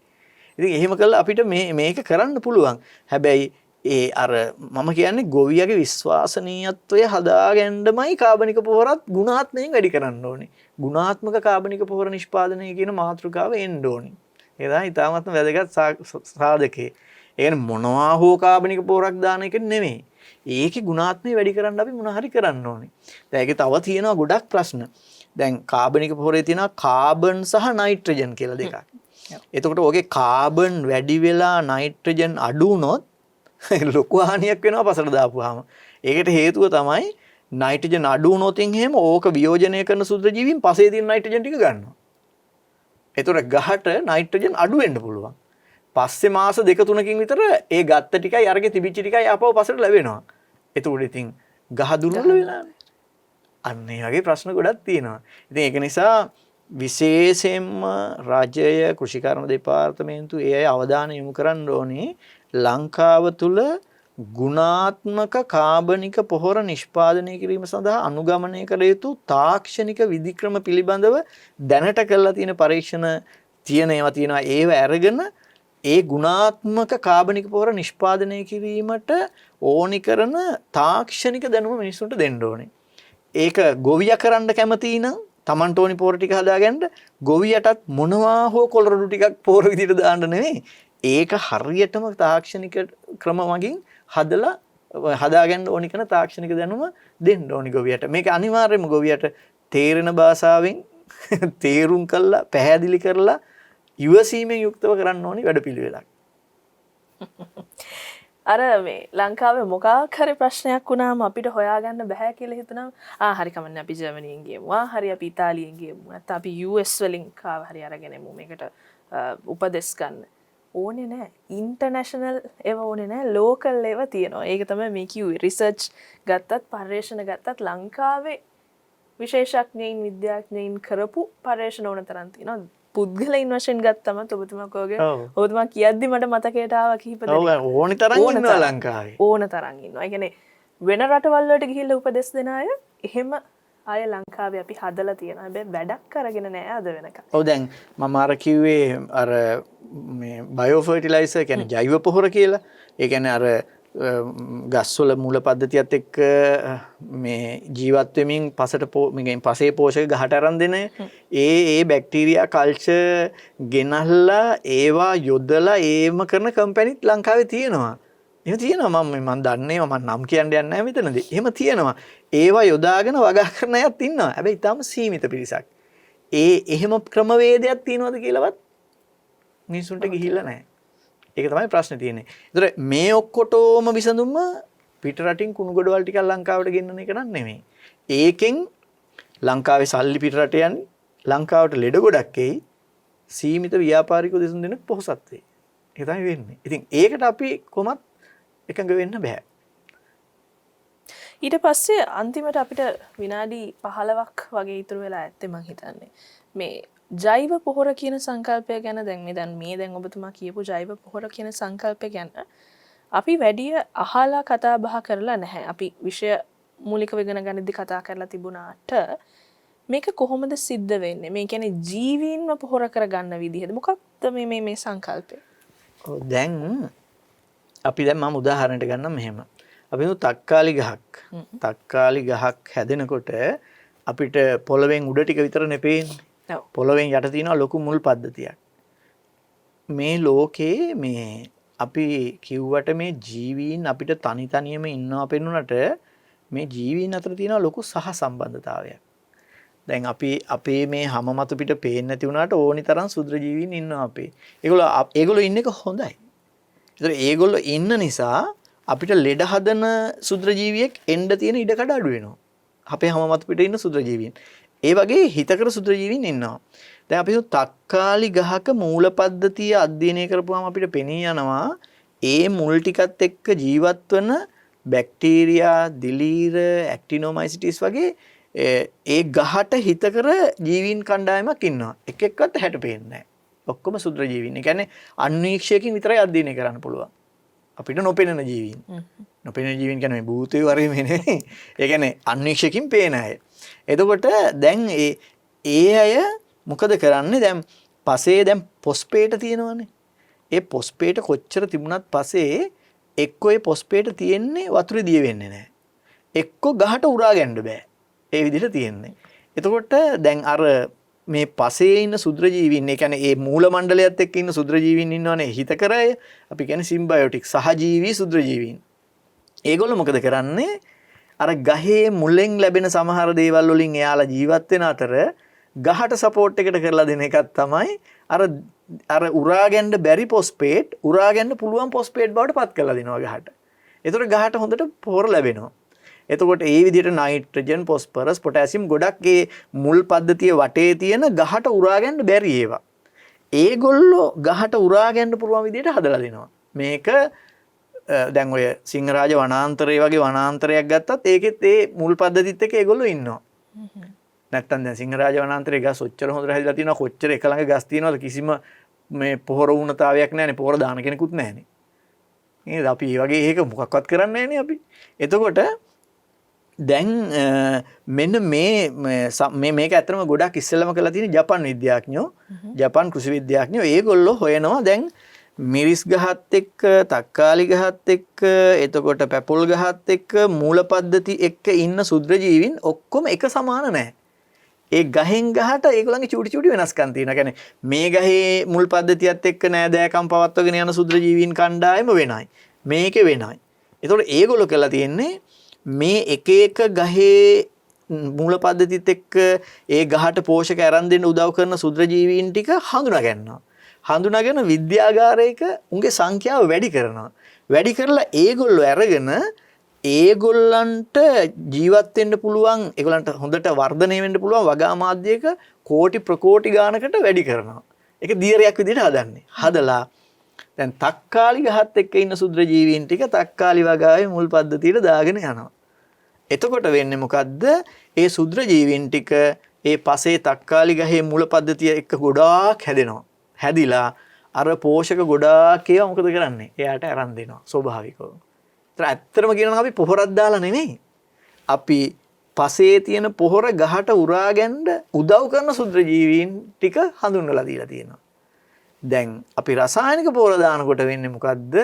ඉතින් එහෙම කළා අපිට මේක කරන්න පුළුවන්. හැබැයි ඒ අර මම කියන්නේ ගොවියගේ විශ්වාසනීයත්වය හදාගන්නමයි කාබනික පොහොරත් ගුණාත්මකයෙන් වැඩි කරන්න ඕනේ. ගුණාත්මක කාබනික පොහොර නිෂ්පාදනය කියන මාතෘකාව එන්න ඕනේ. ඒ තමයි ඉතාමත්ම වැදගත් සාධකේ. ඒ කියන්නේ මොනවා හෝ කාබනික පොහොරක් දාන එක නෙමෙයි. ඒකේ ගුණාත්මය වැඩි කරන්න අපි මොනවා හරි කරන්න ඕනේ. දැන් ඒකේ තව තියෙනවා ගොඩක් ප්‍රශ්න. දැන් කාබනික පොහොරේ තියෙනවා කාබන් සහ නයිට්‍රජන් කියලා දෙකක්. එතකොට ඔගේ කාබන් වැඩි වෙලා නයිට්‍රජන් අඩු වුණොත් ලොකු හානියක් වෙනවා පසට දාපුවාම. ඒකට හේතුව තමයි නයිට්‍රජන් අඩු වුණොත් එහෙම ඕක වියෝජනය කරන සුද්ධජීවීන් පසේ තියෙන නයිට්‍රජන් ටික ගන්නවා. එතකොට ගහට නයිට්‍රජන් අඩු වෙන්න පුළුවන්. පස්සේ මාස 2-3කින් විතර ඒ ගත්ත ටිකයි අරගේ තිබිච්ච ටිකයි ආපහු පසට ලැබෙනවා. එතකොට ඉතින් ගහ දුර්වල වෙලානේ. අන්න ඒ වගේ ප්‍රශ්න ගොඩක් තියෙනවා. ඉතින් ඒක නිසා විශේෂයෙන්ම රජය කෘෂිකර්ම දෙපාර්තමේන්තුව ඒ අය අවධානය යොමු කරන්න ඕනේ ලංකාව තුල ගුණාත්මක කාබනික පොහොර නිෂ්පාදනය කිරීම සඳහා අනුගමනය කළ යුතු තාක්ෂණික විධික්‍රම පිළිබඳව දැනට කරලා තියෙන පරීක්ෂණ තියෙනවා ඒව අරගෙන ඒ ගුණාත්මක කාබනික පොහොර නිෂ්පාදනය කිරීමට ඕනි කරන තාක්ෂණික දැනුම මිනිස්සුන්ට දෙන්න ඕනේ. ඒක ගොවියා කරන්න කැමති නම් Tamanට ඕනි පොහොර ටික හදාගන්න ගොවියටත් මොනවා හෝ කොළරොඩු ටිකක් පොහොර විදිහට දාන්න නෙමෙයි. ඒක හරියටම තාක්ෂණික ක්‍රම වලින් හදාගන්න ඕනි කරන තාක්ෂණික දැනුම දෙන්න ඕනි ගොවියට. මේක අනිවාර්යයෙන්ම ගොවියට තේරෙන භාෂාවෙන් තේරුම් කරලා පැහැදිලි කරලා ඉවසීමෙන් යුක්තව කරන්න ඕනි වැඩපිළිවෙලක්. අර මේ ලංකාවේ මොකක් හරි ප්‍රශ්නයක් වුණාම අපිට හොයාගන්න බෑ කියලා හිතනවා. හරි කමන්නේ අපි ජර්මනියෙන් ගියමු. හරි අපි ඉතාලියෙන් ගියමු. නැත්නම් අපි US වලින් කාව හරි අරගෙන එමු. මේකට උපදෙස් ගන්න. ඕනේ නෑ. ඉන්ටර්නැෂනල් ඒව ඕනේ නෑ. ලෝකල් ඒව තියෙනවා. ඒක තමයි මේ කිව්වේ. රිසර්ච් ගත්තත් පර්යේෂණ ගත්තත් ලංකාවේ විශේෂඥයින් විද්‍යාඥයින් කරපු පර්යේෂණ ඕන තරම් තියෙනවා. පුද්ගලයින් වශයෙන් ගත්තම ඔබතුමා කෝගේ ඔබතුමා කියද්දි මට මතකයට ආවා කිහිප දෙනෙක්. ඔව් ඕනි තරම් ඉන්නවා ලංකාවේ. ඕන තරම් ඉන්නවා. ඒ කියන්නේ වෙන රටවල් වලට ගිහිල්ලා උපදෙස් දෙන අය එහෙම අය ලංකාවේ අපි හදලා තියෙනවා. හැබැයි වැඩක් අරගෙන නෑ අද වෙනකන්. ඔව් දැන් මම අර කිව්වේ අර මේ බයෝ ෆර්ටිලයිසර් කියන්නේ ජෛව පොහොර කියලා. ඒ කියන්නේ අර ගස්වල මූල පද්ධතියත් එක්ක මේ ජීවත් වෙමින් පසේ පෝෂක ගහට අරන් දෙන ඒ බැක්ටීරියා කල්චර් ගෙනල්ලා ඒවා යොදලා ඒම කරන කම්පැනිත් ලංකාවේ තියෙනවා. එහෙම තියෙනවා මම දන්නේ මම නම් කියන්න යන්නේ නැහැ මෙතනදී. එහෙම තියෙනවා. ඒවා යොදාගෙන වගා කරන අයත් ඉන්නවා. හැබැයි ඊටම සීමිත පිරිසක්. එහෙම ක්‍රමවේදයක් තියෙනවද කියලාවත් මිනිසුන්ට ගිහිල්ලා නැහැ. ඒක තමයි ප්‍රශ්නේ තියෙන්නේ. ඒතර මේ ඔක්කොටම විසඳුම පිට රටින් කුණු ගොඩවල් ටිකක් ලංකාවට ගෙන්නන එක නන් නෙමෙයි. ඒකෙන් ලංකාවේ සල්ලි පිට රට යන්නේ ලංකාවට ලෙඩ ගොඩක් එයි. සීමිත ව්‍යාපාරිකයෝ දෙසුන් දෙනෙක් පොහොසත් වෙයි. ඒක තමයි වෙන්නේ. ඉතින් ඒකට අපි කොහොමත් එකඟ වෙන්න බෑ. ඊට පස්සේ අන්තිමට අපිට විනාඩි 15ක් වගේ ඉතුරු වෙලා ඇත්තේ මං හිතන්නේ. මේ ජෛව පොහොර කියන සංකල්පය ගැන දැන් ඔබතුමා කියපු ජෛව පොහොර කියන සංකල්පය ගැන අපි වැඩි අහලා කතා බහ කරලා නැහැ. අපි විෂය මූලිකව ඉගෙන ගනිද්දි කතා කරලා තිබුණාට මේක කොහොමද සිද්ධ වෙන්නේ? මේ කියන්නේ ජීවීන්ව පොහොර කරගන්න විදිහද? මොකක්ද මේ සංකල්පය? දැන් මම උදාහරණයක් ගන්නම් මෙහෙම. අපි තක්කාලි ගහක් හැදෙනකොට අපිට පොළවෙන් උඩ ටික විතරනේ පේන්නේ. පොළොවෙන් යට තියෙනවා ලොකු මුල් පද්ධතියක්. මේ ලෝකේ මේ අපි කිව්වට මේ ජීවීන් අපිට තනියම ඉන්නවා පෙන්නුනට මේ ජීවීන් අතර තියෙනවා ලොකු සහසම්බන්ධතාවයක්. දැන් අපි අපේ මේ හැම මත පිට පේන්නේ නැති වුණාට ඕනි තරම් සුද්ධ ජීවීන් ඉන්නවා අපේ. ඒගොල්ලෝ ඉන්න එක හොඳයි. ඒතර ඒගොල්ලෝ ඉන්න නිසා අපිට ලෙඩ හදන සුද්ධ ජීවියෙක් එන්න තියෙන ඉඩකඩ අඩු වෙනවා. අපේ හැම මත පිට ඉන්න සුද්ධ ජීවීන්. ඒ වගේ හිතකර සුද්ධ ජීවීන් ඉන්නවා. දැන් අපි තක්කාලි ගහක මූල පද්ධතිය අධ්‍යයනය කරපුවාම අපිට පෙනී යනවා ඒ මුල් ටිකත් එක්ක ජීවත් වෙන බැක්ටීරියා, දිලීර, ඇක්ටිනොමයිසිටිස් වගේ ඒ ගහට හිතකර ජීවීන් කණ්ඩායමක් ඉන්නවා. එක එක්කත් හැට පේන්නේ නැහැ. ඔක්කොම සුද්ධ ජීවීන්. ඒ කියන්නේ අන්වීක්ෂයකින් විතරයි අධ්‍යයනය කරන්න පුළුවන්. අපිට නොපෙනෙන ජීවීන්. නොපෙනෙන ජීවීන් කියන්නේ මේ භූතයෝ වගේ නෙමෙයි. ඒ කියන්නේ අන්වීක්ෂකින් පේන අය. එතකොට දැන් ඒ අය මොකද කරන්නේ? දැන් පසේ දැන් පොස්පේට තියෙනවනේ. ඒ පොස්පේට කොච්චර තිබුණත් පසේ එක්කෝ ඒ පොස්පේට තියෙන්නේ වතුරේ දිය වෙන්නේ නැහැ. එක්කෝ ගහට උරා ගන්න බෑ. ඒ විදිහට තියෙන්නේ. එතකොට දැන් අර මේ පසේ ඉන්න සුද්‍ර ජීවීන්, ඒ කියන්නේ ඒ මූල මණ්ඩලයත් එක්ක ඉන්න සුද්‍ර ජීවීන් ඉන්නවනේ හිතකරය. අපි කියන්නේ සිම්බයොටික් සහජීවී සුද්‍ර ජීවීන්. ඒගොල්ලෝ මොකද කරන්නේ? අර ගහේ මුලෙන් ලැබෙන සමහර දේවල් වලින් එයාලා ජීවත් වෙන අතර ගහට සපෝට් එකට කරලා දෙන එකක් තමයි අර උරා ගන්න බැරි පොස්පේට් උරා ගන්න පුළුවන් පොස්පේට් බවට පත් කරලා දෙනවා ගහට. ඒතකොට ගහට හොඳට පොහොර ලැබෙනවා. එතකොට ඒ විදිහට නයිට්‍රජන්, පොස්පරස්, පොටෑසියම් ගොඩක් ඒ මුල් පද්ධතිය වටේ තියෙන ගහට උරා ගන්න බැරි ඒවා. ඒගොල්ලෝ ගහට උරා ගන්න පුළුවන් විදිහට හදලා දෙනවා. මේක දැන් ඔය සිංහරාජ වනාන්තරය වගේ වනාන්තරයක් ගත්තත් ඒකෙත් ඒ මුල් පද්ධතිත් එක්ක ඒගොල්ලෝ ඉන්නවා. නැත්තම් දැන් සිංහරාජ වනාන්තරයේ ගස් ඔච්චර හොඳට හැදිලා තියෙනවා, කොච්චර එක ළඟ ගස් තියෙනවද, කිසිම මේ පොහොර වුණතාවයක් නැහැනේ, පොහොර දාන කෙනෙකුත් නැහැනේ. නේද? අපි මේ වගේ ඒක මොකක්වත් කරන්නේ නැහැනේ අපි. එතකොට දැන් මෙන්න මේක ඇත්තටම ගොඩක් ඉස්සෙල්ලම කරලා තියෙන ජපාන් විද්‍යාඥයෝ, ජපාන් කෘෂි විද්‍යාඥයෝ ඒගොල්ලෝ හොයනවා දැන් මිරිස් ගහත් එක්ක, තක්කාලි ගහත් එක්ක, එතකොට පැපොල් ගහත් එක්ක මූල පද්ධති එක්ක ඉන්න සුද්‍ර ජීවීන් ඔක්කොම එක සමාන නැහැ. ඒ ගහෙන් ගහට ඒගොල්ලන්ගේ චූටි චූටි වෙනස්කම් තියෙනවා. කියන්නේ මේ ගහේ මුල් පද්ධතියත් එක්ක නෑදෑකම් පවත්වගෙන යන සුද්‍ර ජීවීන් කණ්ඩායම වෙනයි. මේකේ වෙනයි. ඒතකොට ඒගොල්ලෝ කරලා තියෙන්නේ මේ එක එක ගහේ මූල පද්ධතිත් එක්ක ඒ ගහට පෝෂක අරන් දෙන්න උදව් කරන සුද්‍ර ජීවීන් ටික හඳුනා ගන්නවා. හඳුනාගෙන විද්‍යාගාරයක උන්ගේ සංඛ්‍යාව වැඩි කරනවා. වැඩි කරලා ඒගොල්ලෝ අරගෙන ඒගොල්ලන්ට ජීවත් වෙන්න පුළුවන්, ඒගොල්ලන්ට හොඳට වර්ධනය වෙන්න පුළුවන් වගා මාධ්‍යයක කෝටි ප්‍රකෝටි ගානකට වැඩි කරනවා. ඒක දියරයක් විදිහට හදන්නේ. හදලා දැන් තක්කාලි ගහත් එක්ක ඉන්න සුද්‍ර ජීවීන් ටික තක්කාලි වගාවේ මුල් පද්ධතියට දාගෙන යනවා. එතකොට වෙන්නේ මොකද්ද? ඒ සුද්‍ර ජීවීන් ටික ඒ පසේ තක්කාලි ගහේ මුල පද්ධතිය එක්ක ගොඩාක් හැදෙනවා. හැදිලා අර පෝෂක ගොඩාක් ඒවා මොකද කරන්නේ? එයාට අරන් දෙනවා ස්වභාවිකව. ඒතර ඇත්තටම කියනවා අපි පොහොරක් දාලා නෙමෙයි. අපි පසේ තියෙන පොහොර ගහට උරා ගන්න උදව් කරන සුද්‍ර ජීවීන් ටික හඳුන්වලා දීලා තියෙනවා. දැන් අපි රසායනික පොහොර දානකොට වෙන්නේ මොකද්ද?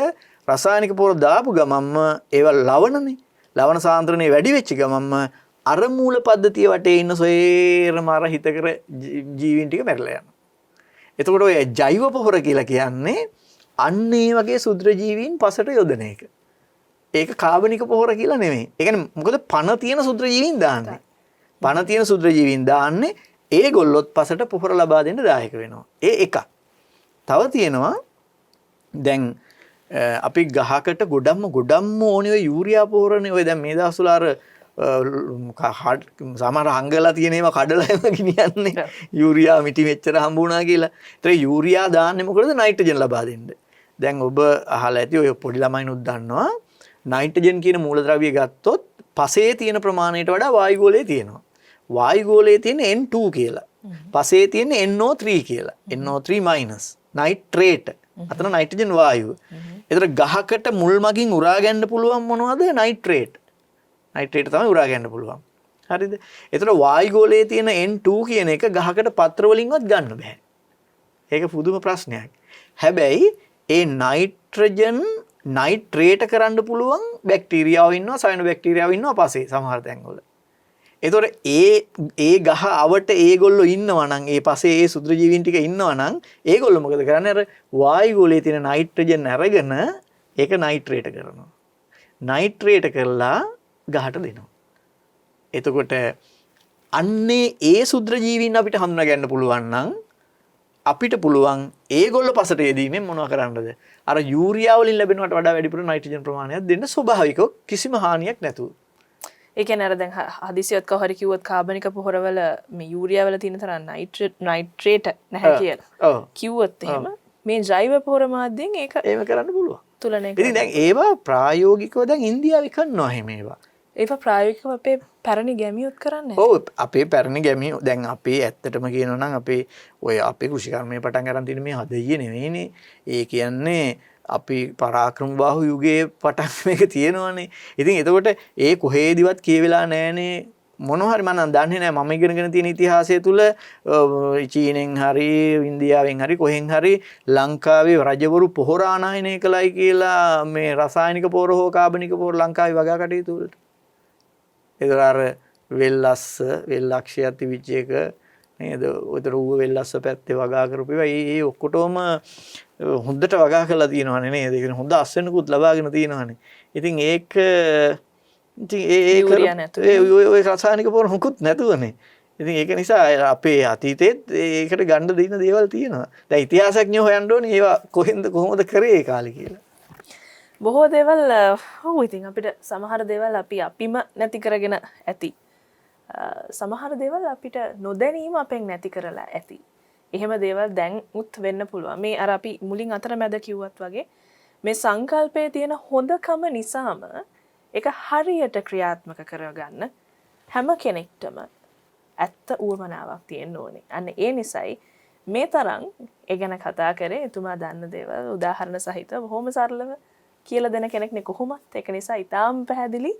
රසායනික පොහොර දාපු ගමන්ම ඒවා ලවණනේ. ලවණ සාන්ද්‍රණය වැඩි වෙච්ච ගමන්ම අර මූල පද්ධතිය වටේ ඉන්න සොයේරම අර හිතකර ජීවීන් ටික මැරලා යනවා. එතකොට ඔය ජෛව පොහොර කියලා කියන්නේ අන්න ඒ වගේ සුද්‍ර ජීවීන් පසට යොදන එක. ඒක කාබනික පොහොර කියලා නෙමෙයි. ඒ කියන්නේ මොකද පණ තියෙන සුද්‍ර ජීවීන් දාන්නේ. පණ තියෙන සුද්‍ර ජීවීන් දාන්නේ ඒගොල්ලොත් පසට පොහොර ලබා දෙන්න දායක වෙනවා. ඒ එකක්. තව තියෙනවා දැන් අපි ගහකට ගොඩම්ම ඕනේ ඔය යූරියා පොහොරනේ. ඔය දැන් මේ දවස්වල අර සමහර හංගලා තියෙන ඒවා කඩලා එම ගෙනියන්නේ. යූරියා මිටි මෙච්චර හම්බ වුණා කියලා. ඒතර යූරියා දාන්නේ මොකටද? නයිට්‍රජන් ලබා දෙන්න. දැන් ඔබ අහලා ඇති ඔය පොඩි ළමයිනුත් දන්නවා නයිට්‍රජන් කියන මූලද්‍රව්‍ය ගත්තොත් පසේ තියෙන ප්‍රමාණයට වඩා වායුගෝලයේ තියෙනවා. වායුගෝලයේ තියෙන N2 කියලා. පසේ තියෙන NO3 කියලා. NO3- nitrate. අතන නයිට්‍රජන් වායුව. ඒතර ගහකට මුල් මගින් උරා ගන්න පුළුවන් මොනවද? නයිට්‍රේට්. නයිට්‍රේට් තමයි උරා ගන්න පුළුවන්. හරිද? ඒතර වායුගෝලයේ තියෙන N2 කියන එක ගහකට පත්‍ර වලින්වත් ගන්න බෑ. ඒක පුදුම ප්‍රශ්නයක්. හැබැයි ඒ නයිට්‍රජන් නයිට්‍රේට කරන්න පුළුවන් බැක්ටීරියාව ඉන්නවා, සයනෝ බැක්ටීරියාව ඉන්නවා පසේ සමහර තැන්වල. ඒතොර ඒ ගහ අවට ඒගොල්ලෝ ඉන්නවා නම්, ඒ පසේ ඒ සුද්‍ර ජීවීන් ටික ඉන්නවා නම් ඒගොල්ලෝ මොකද කරන්නේ? අර වායුගෝලයේ තියෙන නයිට්‍රජන් අරගෙන ඒක නයිට්‍රේට කරනවා. නයිට්‍රේට කරලා ගහට දෙනවා. එතකොට අන්නේ ඒ සුද්‍ර ජීවීන් අපිට හඳුනා ගන්න පුළුවන් නම් අපිට පුළුවන් ඒගොල්ලෝ පසට යෙදීමෙන් මොනව කරන්නද? අර යූරියා වලින් ලැබෙනවට වඩා වැඩිපුර නයිට්‍රජන් ප්‍රමාණයක් දෙන්න ස්වභාවිකව කිසිම හානියක් නැතුව. ඒ කියන්නේ අර දැන් හදිසියත් කවහරි කිව්වොත් කාබනික පොහොරවල මේ යූරියා වල තියෙන තරම් නයිට්‍රේට නැහැ කියලා. ඔව්. කිව්වොත් එහෙම මේ ජෛව පොහොර මාධ්‍යෙන් ඒක එහෙම කරන්න පුළුවන්. තුලනය කරන්න. ඉතින් දැන් ඒවා ප්‍රායෝගිකව දැන් ඉන්දියාවේ කරනවා එහෙම ඒවා. ඒවා ප්‍රායෝගිකව අපේ පැරණි ගැමියොත් කරන්නේ. ඔව් අපේ පැරණි ගැමියෝ දැන් අපේ ඇත්තටම කියනවා නම් අපේ කෘෂිකර්මයේ පටන් ගන්න තියෙන මේ හදයිය නෙවෙයිනේ. ඒ කියන්නේ අපි පරාක්‍රම බාහු යුගයේ පටන් මේක තියෙනවානේ. ඉතින් එතකොට ඒ කොහේදිවත් කියවිලා නැහනේ. මොනවා හරි මම දන්නේ නැහැ. මම ඉගෙනගෙන තියෙන ඉතිහාසය තුල චීනෙන් හරි ඉන්දියාවෙන් හරි කොහෙන් හරි ලංකාවේ රජවරු පොහොර ආනයනය කළයි කියලා මේ රසායනික පොහොර හෝ කාබනික පොහොර ලංකාවේ වගා කටයුතු වලට. ඒතර අර වෙල්ලස්ස වෙල්ලක්ෂය තිබිච්ච එක නේද? උතර ඌව වෙල්ලස්ස පැත්තේ වගා කරපුවා. ඒ ඔක්කොටම හොඳට වගා කරලා තියෙනවානේ නේද? ඒක හොඳ අස්වෙනකුත් ලබාගෙන තියෙනවානේ. ඉතින් ඒක ඉතින් ඒ රසායනික පොහොර මොකුත් නැතුවනේ. ඉතින් ඒක නිසා අපේ අතීතෙත් ඒකට ගන්න දෙන දේවල් තියෙනවා. දැන් ඉතිහාසඥයෝ හොයන්න ඕනේ ඒවා කොහොමද කරේ ඒ කාලේ කියලා. බොහෝ දේවල් ඔව් ඉතින් අපිට සමහර දේවල් අපිම නැති කරගෙන ඇති. සමහර දේවල් අපිට නොදැනීම අපෙන් නැති කරලා ඇති. එහෙම දේවල් දැන් උත් වෙන්න පුළුවන්. මේ අර අපි මුලින් අතරමැද කිව්වත් වගේ මේ සංකල්පයේ තියෙන හොඳකම නිසාම ඒක හරියට ක්‍රියාත්මක කරගන්න හැම කෙනෙක්ටම ඇත්ත උවමනාවක් තියෙන්න ඕනේ. අන්න ඒ නිසයි මේ තරම් ඒ ගැන කතා කරේ. එතුමා දන්න දේවල් උදාහරණ සහිතව බොහොම සරලව කියලා දෙන කෙනෙක් නේ කොහොමත්. ඒක නිසා ඊටාම් පැහැදිලි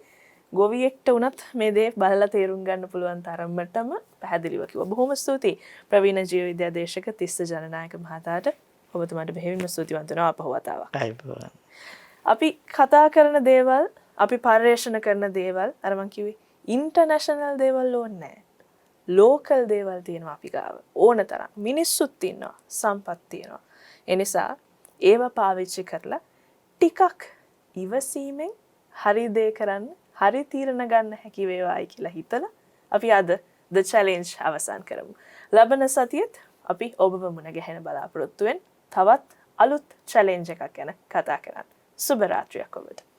ගොවියෙක්ට උනත් මේ දේ බලලා තේරුම් ගන්න පුළුවන් තරමටම පැහැදිලිව කිව්වා. බොහොම ස්තුතියි ප්‍රවීණ ජීව විද්‍යා දේශක තිස්ස ජනනායක මහතාට. ඔබතුමාට බෙහෙවින්ම ස්තුතිවන්ත වෙනවා අපහු වතාවක්. අපි කතා කරන දේවල් අපි පරිශ්‍රණ කරන දේවල් අර මං කිව්වේ ඉන්ටර්නැෂනල් දේවල් ඕනේ නැහැ. ලෝකල් දේවල් තියෙනවා අපි ගාව. ඕන තරම් මිනිස්සුත් ඉන්නවා, සම්පත් තියෙනවා. ඒ නිසා ඒව පාවිච්චි කරලා ටිකක් ඉවසීමෙන් හරි දේ කරන්න, හරි තීරණ ගන්න හැකි වේවායි කියලා හිතලා අපි අද The Challenge අවසන් කරමු. ලබන සතියේත් අපි ඔබව මුණ ගැහෙන බලාපොරොත්තු වෙන තවත් අලුත් challenge එකක් ගැන කතා කරන්න. සුබ රාත්‍රියක් ඔබට.